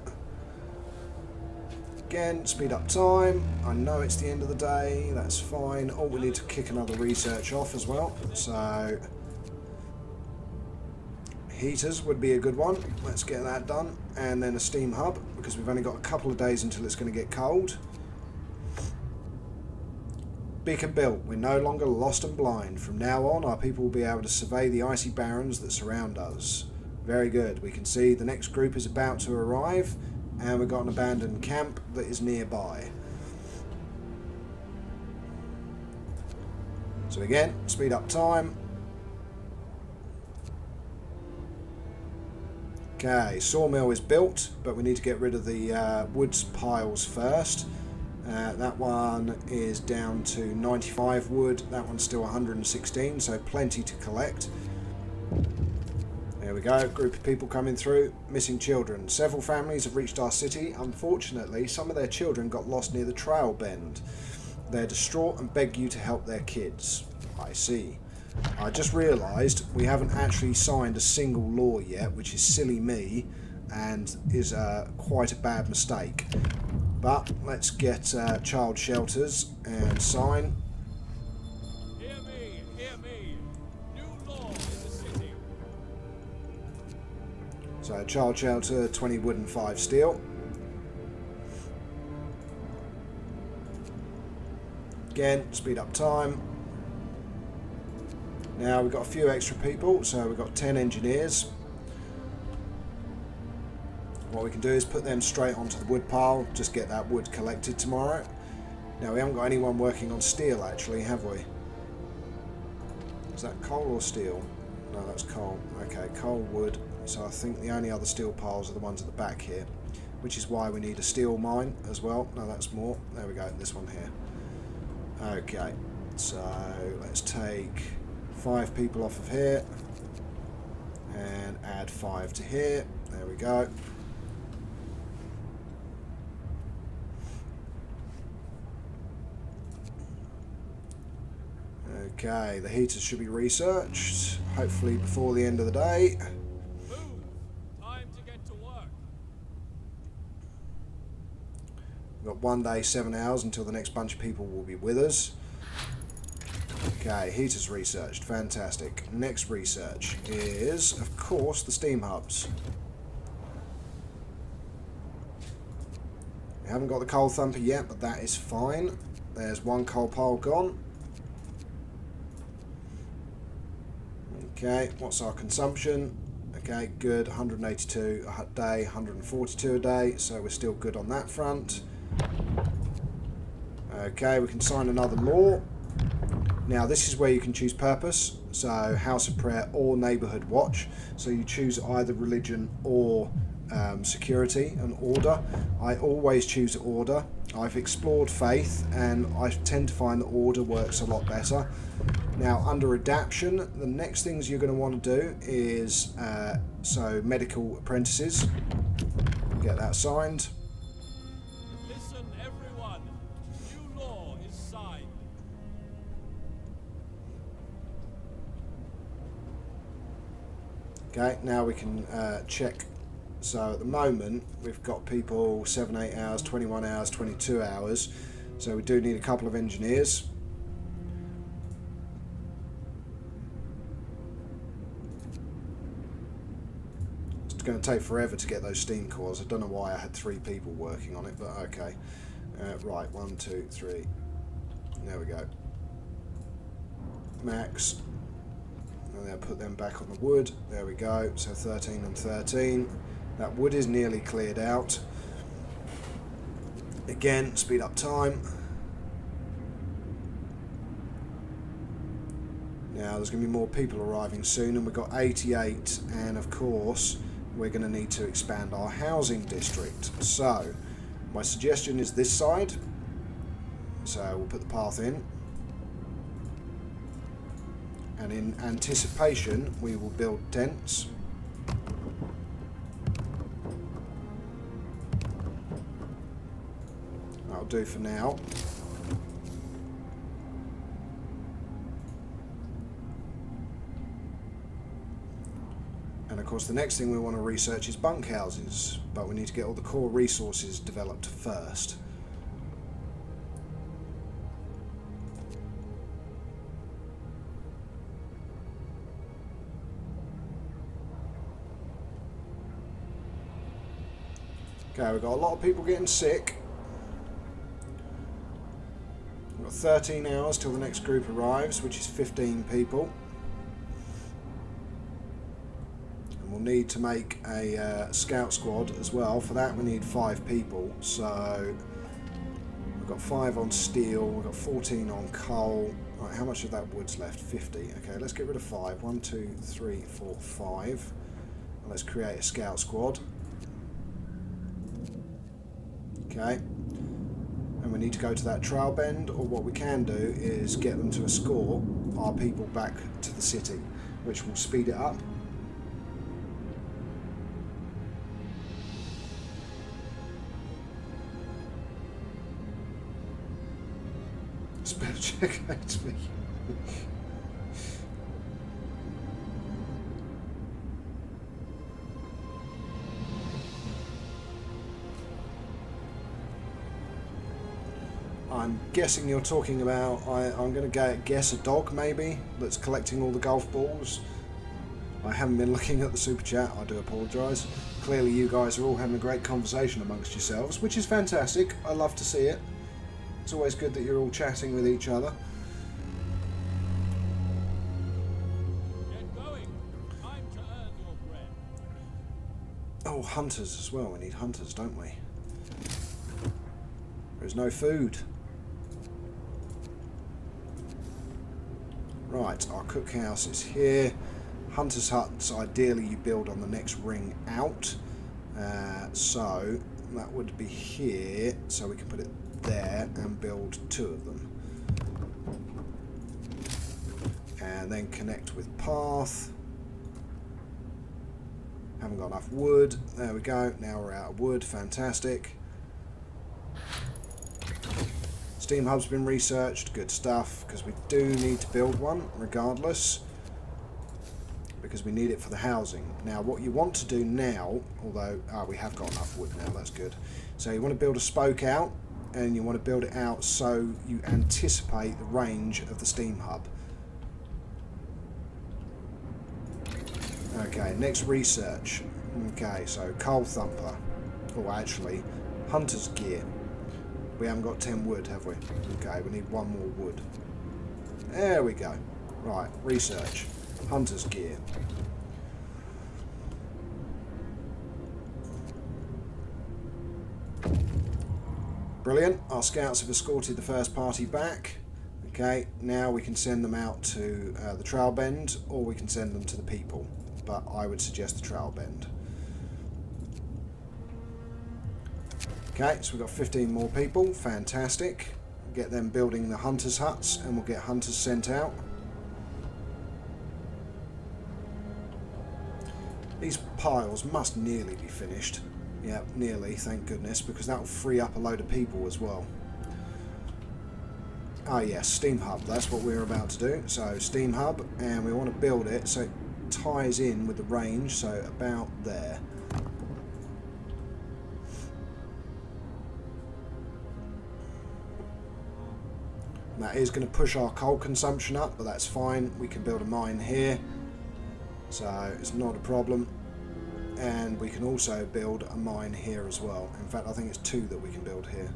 Again, speed up time. I know it's the end of the day, that's fine. Oh, we need to kick another research off as well. So, heaters would be a good one. Let's get that done. And then a steam hub, because we've only got a couple of days until it's going to get cold. Beacon built. We're no longer lost and blind. From now on, our people will be able to survey the icy barrens that surround us. Very good. We can see the next group is about to arrive, and we've got an abandoned camp that is nearby. So again, speed up time. Okay, Sawmill is built, but we need to get rid of the woods piles first. That one is down to 95 wood. That one's still 116, so plenty to collect. There we go, group of people coming through. Missing children. Several families have reached our city. Unfortunately, some of their children got lost near the trail bend. They're distraught and beg you to help their kids. I see. I just realised we haven't actually signed a single law yet, which is silly me and is quite a bad mistake. But let's get child shelters and sign. Hear me, hear me. New law in the city. So child shelter, 20 wood and 5 steel. Again, speed up time. Now we've got a few extra people, so we've got 10 engineers. What we can do is put them straight onto the wood pile, just get that wood collected tomorrow. Now we haven't got anyone working on steel actually, have we? Is that coal or steel? No, that's coal. Okay, coal, wood. So I think the only other steel piles are the ones at the back here, which is why we need a steel mine as well. No, that's more. There we go, this one here. Okay, so let's take 5 people off of here and add 5 to here. There we go. Okay, the heaters should be researched, hopefully before the end of the day. Boom! Time to get to work. We've got 1 day, 7 hours until the next bunch of people will be with us. Okay, heaters researched, fantastic. Next research is, of course, the steam hubs. We haven't got the coal thumper yet, but that is fine. There's 1 coal pile gone. Okay, what's our consumption? Okay, good, 182 a day, 142 a day, so we're still good on that front. Okay, we can sign another law. Now this is where you can choose purpose, so House of Prayer or Neighbourhood Watch. So you choose either religion or security and order. I always choose order. I've explored faith and I tend to find that order works a lot better. Now under adaption, the next things you're going to want to do is so medical apprentices. Get that signed. Listen, everyone. New law is signed. Okay, now we can check. So at the moment we've got people 7, 8 hours, 21 hours, 22 hours. So we do need a couple of engineers. It's going to take forever to get those steam cores. I don't know why I had 3 people working on it, but okay. Right, 1, 2, 3. There we go. Max. And then put them back on the wood. There we go. So 13 and 13. That wood is nearly cleared out. Again, speed up time. Now there's going to be more people arriving soon, and we've got 88, and of course we're going to need to expand our housing district. So my suggestion is this side. So we'll put the path in. And in anticipation, we will build tents. That'll do for now. And of course, the next thing we want to research is bunkhouses, but we need to get all the core resources developed first. Okay, we've got a lot of people getting sick. We've got 13 hours till the next group arrives, which is 15 people. And we'll need to make a scout squad as well. For that we need 5 people. So we've got 5 on steel, we've got 14 on coal. Right, how much of that wood's left? 50. Okay, let's get rid of 5. 1, 2, 3, 4, 5. And let's create a scout squad. Okay, and we need to go to that trail bend, or what we can do is get them to escort our people back to the city, which will speed it up. Spell check out me. I'm guessing you're talking about, I'm going to guess a dog maybe, that's collecting all the golf balls. I haven't been looking at the super chat, I do apologise. Clearly you guys are all having a great conversation amongst yourselves, which is fantastic, I love to see it. It's always good that you're all chatting with each other. Get going. Time to earn your bread. Oh, hunters as well, we need hunters, don't we? There's no food. Right, our cookhouse is here. Hunter's huts, ideally you build on the next ring out. So that would be here, so we can put it there and build 2 of them. And then connect with path. Haven't got enough wood. There we go, now we're out of wood, fantastic. Steam hub's been researched, good stuff, because we do need to build one regardless, because we need it for the housing. Now what you want to do now, although we have got enough wood now, that's good. So you want to build a spoke out, and you want to build it out so you anticipate the range of the steam hub. Okay, next research. Okay, so coal thumper, or actually hunter's gear. We haven't got 10 wood, have we? Okay, we need 1 more wood. There we go. Right, research. Hunter's gear. Brilliant. Our scouts have escorted the first party back. Okay, now we can send them out to the trail bend, or we can send them to the people. But I would suggest the trail bend. Okay, so we've got 15 more people, fantastic. Get them building the hunters' huts and we'll get hunters sent out. These piles must nearly be finished. Yeah, nearly, thank goodness, because that will free up a load of people as well. Ah yes, steam hub, that's what we're about to do. So steam hub, and we want to build it so it ties in with the range, so about there. That is going to push our coal consumption up, but that's fine. We can build a mine here, so it's not a problem. And we can also build a mine here as well. In fact, I think it's 2 that we can build here.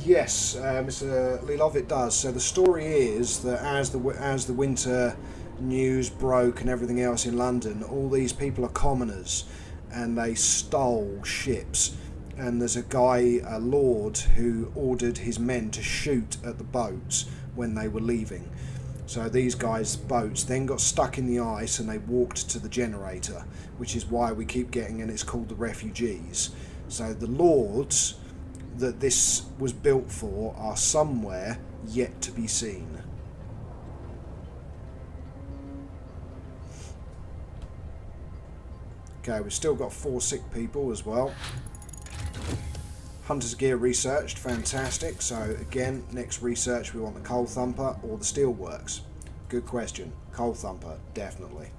Yes, Mr. Lilov, it does. So the story is that as the winter news broke and everything else in London, all these people are commoners, and they stole ships. And there's a guy, a lord, who ordered his men to shoot at the boats when they were leaving. So these guys' boats then got stuck in the ice, and they walked to the generator, which is why we keep getting, and it's called the refugees. So the lords that this was built for are somewhere yet to be seen. Okay, we've still got 4 sick people as well. Hunter's gear researched, fantastic. So again, next research we want the coal thumper or the steelworks. Good question. Coal thumper, definitely.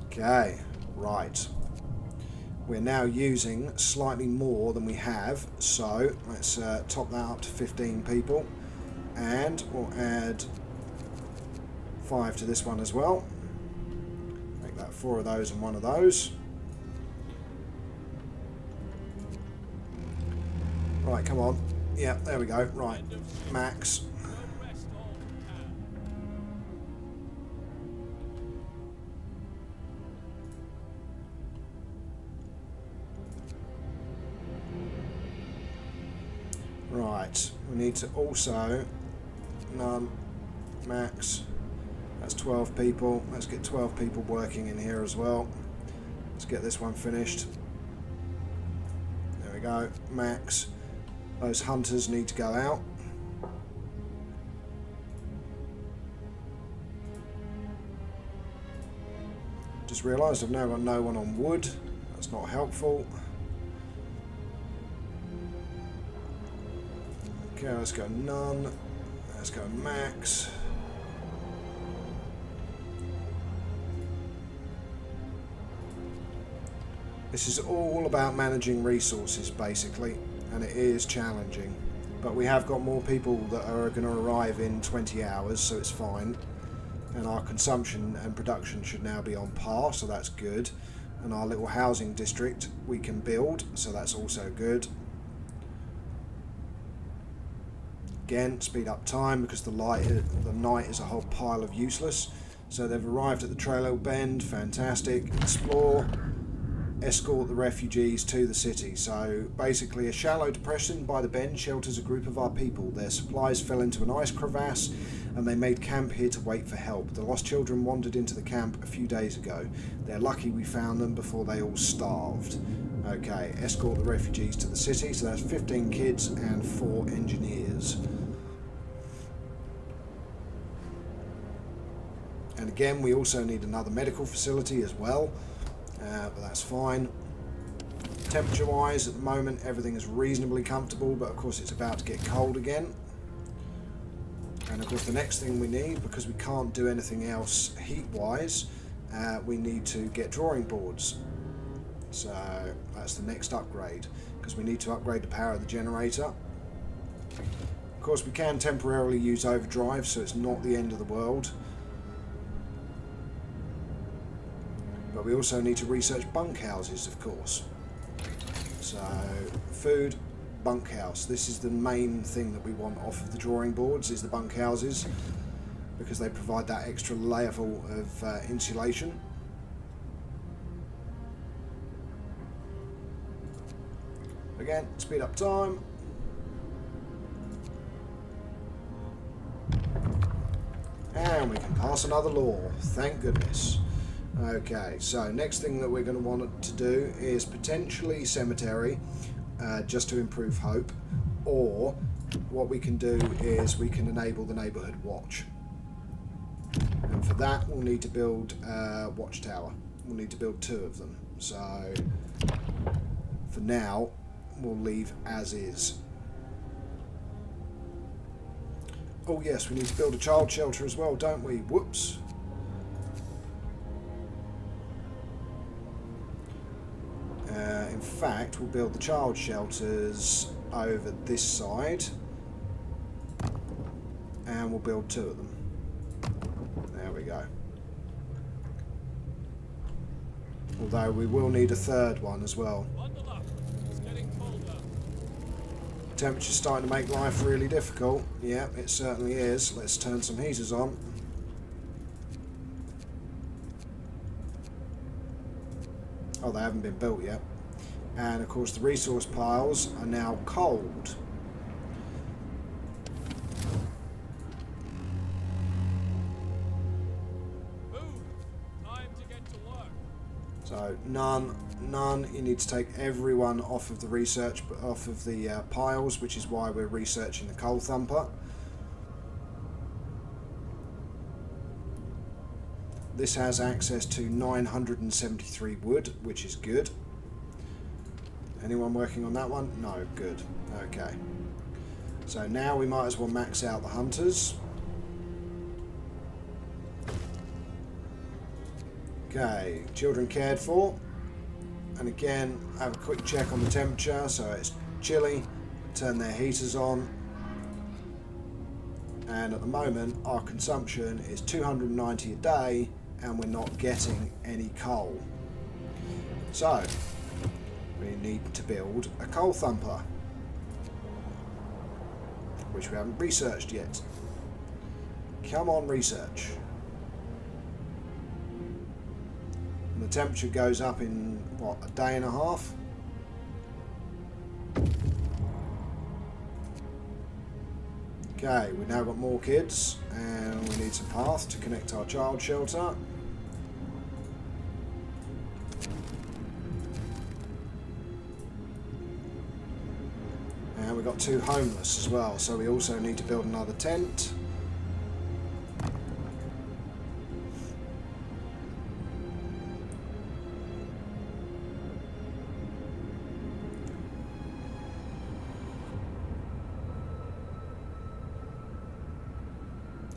Okay, right. We're now using slightly more than we have, so let's top that up to 15 people, and we'll add 5 to this one as well. Make that 4 of those and 1 of those. Right, come on. Yeah, there we go. Right, max. Right, we need to also none max. That's 12 people. Let's get 12 people working in here as well. Let's get this one finished. There we go, max. Those hunters need to go out. Just realised I've now got no one on wood. That's not helpful. Okay, let's go none. Let's go max. This is all about managing resources, basically, and it is challenging. But we have got more people that are going to arrive in 20 hours, so it's fine. And our consumption and production should now be on par, so that's good. And our little housing district we can build, so that's also good. Again, speed up time because the night is a whole pile of useless. So they've arrived at the Trailer Bend, fantastic. Explore, escort the refugees to the city. So basically a shallow depression by the bend shelters a group of our people. Their supplies fell into an ice crevasse and they made camp here to wait for help. The lost children wandered into the camp a few days ago. They're lucky we found them before they all starved. Okay, escort the refugees to the city. So that's 15 kids and 4 engineers. And again, we also need another medical facility as well, but that's fine. Temperature-wise, at the moment, everything is reasonably comfortable, but of course it's about to get cold again. And of course the next thing we need, because we can't do anything else heat-wise, we need to get drawing boards. So that's the next upgrade, because we need to upgrade the power of the generator. Of course we can temporarily use overdrive, so it's not the end of the world. But we also need to research bunkhouses, of course. So, food, bunkhouse. This is the main thing that we want off of the drawing boards, is the bunkhouses, because they provide that extra level of insulation. Again, speed up time. And we can pass another law, thank goodness. Okay, so next thing that we're going to want to do is potentially cemetery, just to improve hope, or what we can do is we can enable the neighbourhood watch. And for that we'll need to build a watchtower. We'll need to build 2 of them. So for now we'll leave as is. Oh yes, we need to build a child shelter as well, don't we? Whoops. In fact, we'll build the child shelters over this side, and we'll build 2 of them. There we go. Although we will need a 3rd one as well. Temperature's starting to make life really difficult. Yeah, it certainly is. Let's turn some heaters on. Oh, they haven't been built yet. And of course the resource piles are now cold. Move. Time to get to work. So So none. You need to take everyone off of the research, off of the piles, which is why we're researching the coal thumper. This has access to 973 wood, which is good. Anyone working on that one? No, good. Okay. So now we might as well max out the hunters. Okay, children cared for. And again, have a quick check on the temperature. So it's chilly. Turn their heaters on. And at the moment, our consumption is 290 a day, and we're not getting any coal. So we need to build a coal thumper, which we haven't researched yet. Come on, research. And the temperature goes up in, what, a day and a half? Okay, we've now got more kids, and we need some paths to connect our child shelter. And we've got 2 homeless as well, so we also need to build another tent.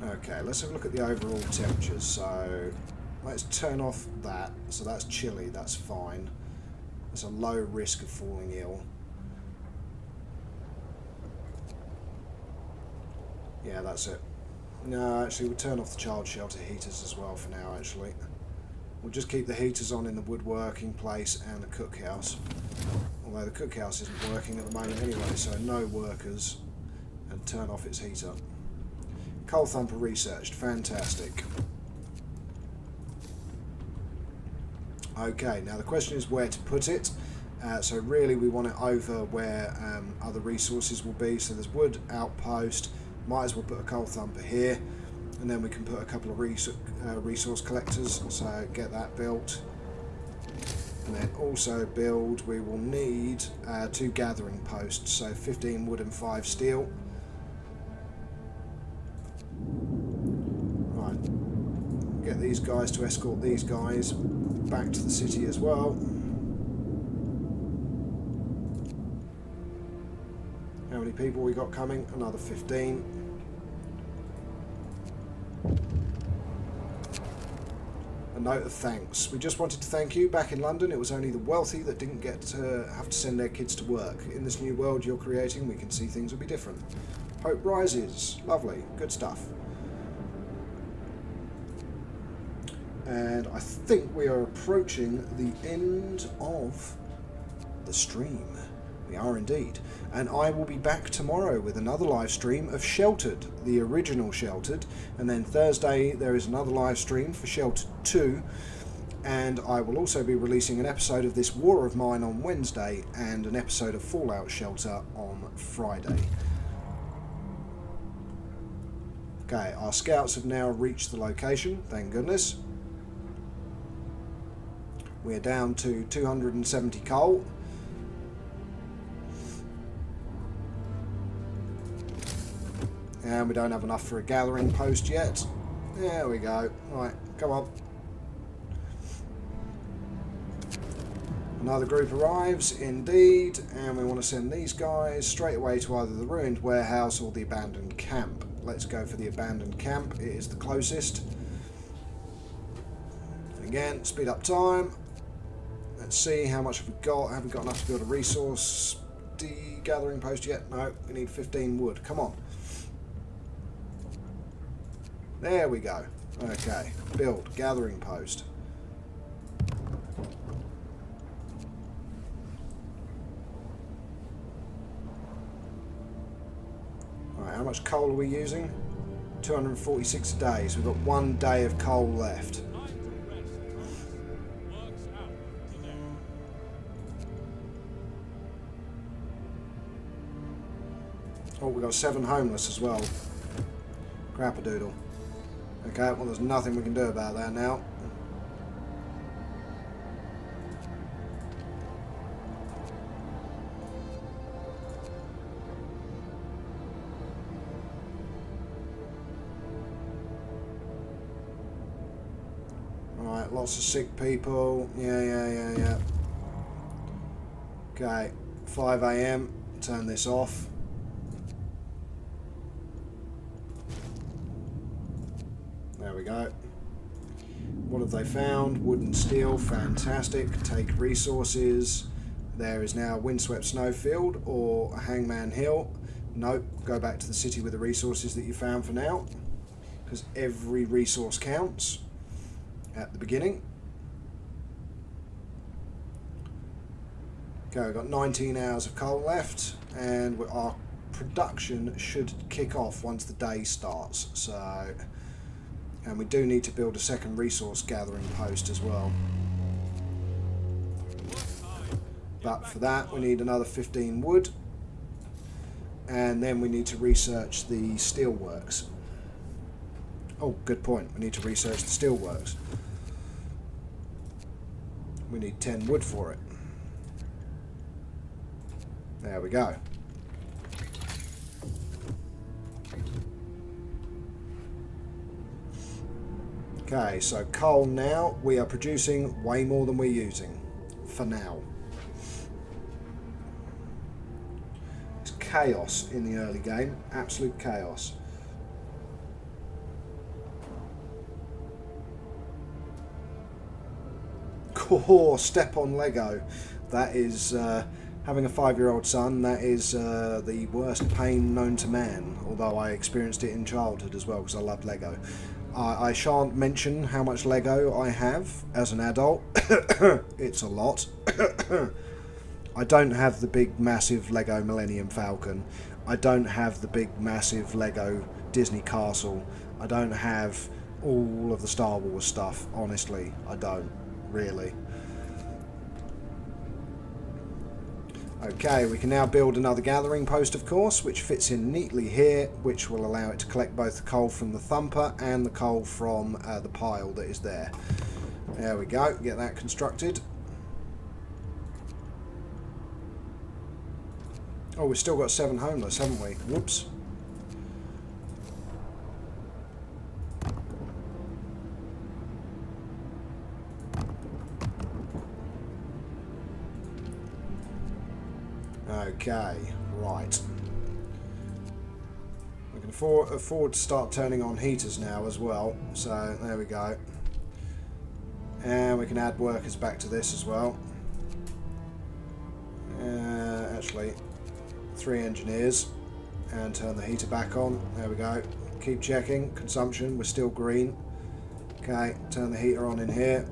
Okay, let's have a look at the overall temperatures. So let's turn off that. So that's chilly, that's fine. There's a low risk of falling ill. Yeah, that's it. No, actually, we'll turn off the child shelter heaters as well for now, actually. We'll just keep the heaters on in the woodworking place and the cookhouse. Although the cookhouse isn't working at the moment anyway, so no workers. And turn off its heater. Coal thumper researched. Fantastic. Okay, now the question is where to put it. So really we want it over where other resources will be. So there's wood outpost. Might as well put a coal thumper here, and then we can put a couple of resource collectors, so get that built. And then also build, we will need 2 gathering posts, so 15 wood and 5 steel. Right, get these guys to escort these guys back to the city as well. How many people we got coming? Another 15. A note of thanks. We just wanted to thank you. Back in London, it was only the wealthy that didn't get to have to send their kids to work. In this new world you're creating, we can see things will be different. Hope rises. Lovely. Good stuff. And I think we are approaching the end of the stream. We are indeed. And I will be back tomorrow with another live stream of Sheltered, the original Sheltered. And then Thursday there is another live stream for Sheltered 2. And I will also be releasing an episode of This War of Mine on Wednesday and an episode of Fallout Shelter on Friday. Okay, our scouts have now reached the location, thank goodness. We're down to 270 coal. And we don't have enough for a gathering post yet. There we go. Right, come on. Another group arrives, indeed, and we want to send these guys straight away to either the ruined warehouse or the abandoned camp. Let's go for the abandoned camp. It is the closest. Again, speed up time. Let's see how much have we got. Have we got enough to build a resource gathering post yet? No, we need 15 wood. Come on. There we go. Okay, build, gathering post. Alright, how much coal are we using? 246 a day, so we've got 1 day of coal left. Oh, we've got 7 homeless as well. Crap-a-doodle. Okay, well there's nothing we can do about that now. lots of sick people. Yeah. Okay, 5 AM. Turn this off. There we go. What have they found? Wood and steel. Fantastic. Take resources. There is now a windswept snowfield or a hangman hill. Nope. Go back to the city with the resources that you found for now, because every resource counts at the beginning. Okay, we've got 19 hours of coal left, and our production should kick off once the day starts. So, and we do need to build a second resource gathering post as well. But for that, we need another 15 wood, and then we need to research the steelworks. Oh, good point. We need to research the steelworks. We need 10 wood for it. There we go. Okay, so coal now. We are producing way more than we're using. For now. It's chaos in the early game. Absolute chaos. Oh, step on Lego. That is, having a 5-year-old son, that is the worst pain known to man. Although I experienced it in childhood as well, because I loved Lego. I shan't mention how much Lego I have as an adult. It's a lot. I don't have the big massive Lego Millennium Falcon. I don't have the big massive Lego Disney Castle. I don't have all of the Star Wars stuff, honestly. I don't, really. Okay, we can now build another gathering post, of course, which fits in neatly here, which will allow it to collect both the coal from the Thumper and the coal from the pile that is there. There we go, get that constructed. Oh, we've still got 7 homeless, haven't we? Whoops. Okay, right. We can afford to start turning on heaters now as well. So there we go. And we can add workers back to this as well. Actually, 3 engineers. And turn the heater back on. There we go. Keep checking. Consumption, we're still green. Okay, turn the heater on in here.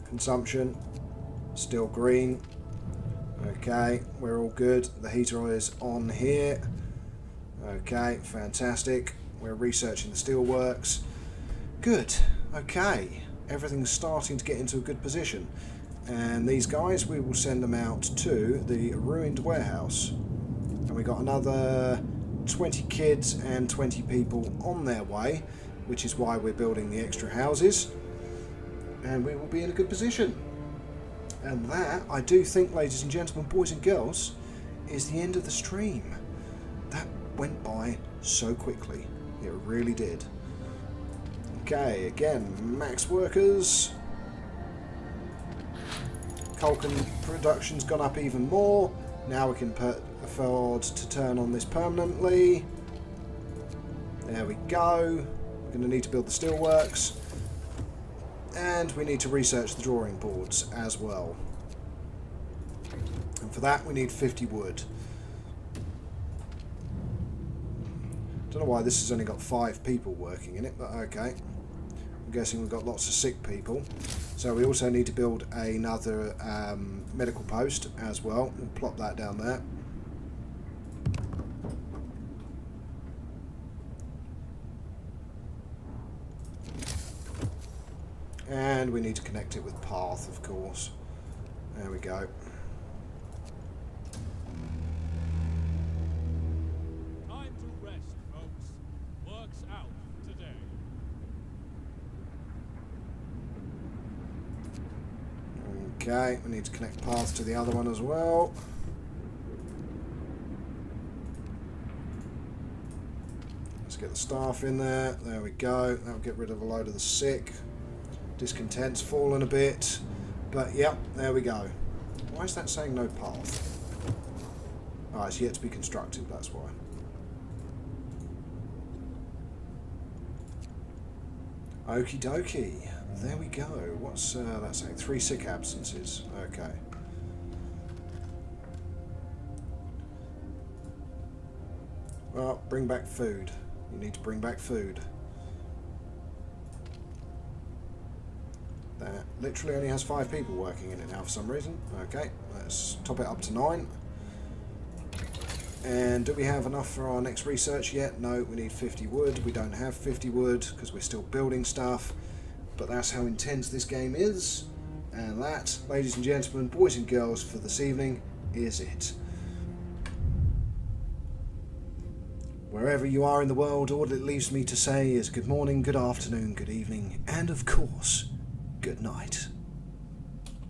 Consumption, still green. Okay, we're all good. The heater is on here. Okay, fantastic. We're researching the steelworks. Good. Okay, everything's starting to get into a good position. And these guys, we will send them out to the ruined warehouse. And we got another 20 kids and 20 people on their way, which is why we're building the extra houses. And we will be in a good position. And that, I do think, ladies and gentlemen, boys and girls, is the end of the stream. That went by so quickly. It really did. Okay, again, max workers. Culkin production's gone up even more. Now we can afford to turn on this permanently. There we go. We're going to need to build the steelworks. And we need to research the drawing boards as well. And for that we need 50 wood. Don't know why this has only got 5 people working in it, but okay. I'm guessing we've got lots of sick people. So we also need to build another medical post as well. We'll plop that down there. And we need to connect it with path, of course. There we go. Time to rest, folks. Work's out today. Okay, we need to connect path to the other one as well. Let's get the staff in there. There we go. That'll get rid of a load of the sick. Discontent's fallen a bit. But, yep, there we go. Why is that saying no path? Oh, it's yet to be constructed, that's why. Okie dokie. There we go. What's that saying? 3 sick absences. Okay. Well, bring back food. You need to bring back food. That literally only has 5 people working in it now for some reason. Okay, let's top it up to 9. And do we have enough for our next research yet? No, we need 50 wood. We don't have 50 wood because we're still building stuff. But that's how intense this game is. And that, ladies and gentlemen, boys and girls, for this evening, is it. Wherever you are in the world, all it leaves me to say is good morning, good afternoon, good evening, and of course, good night.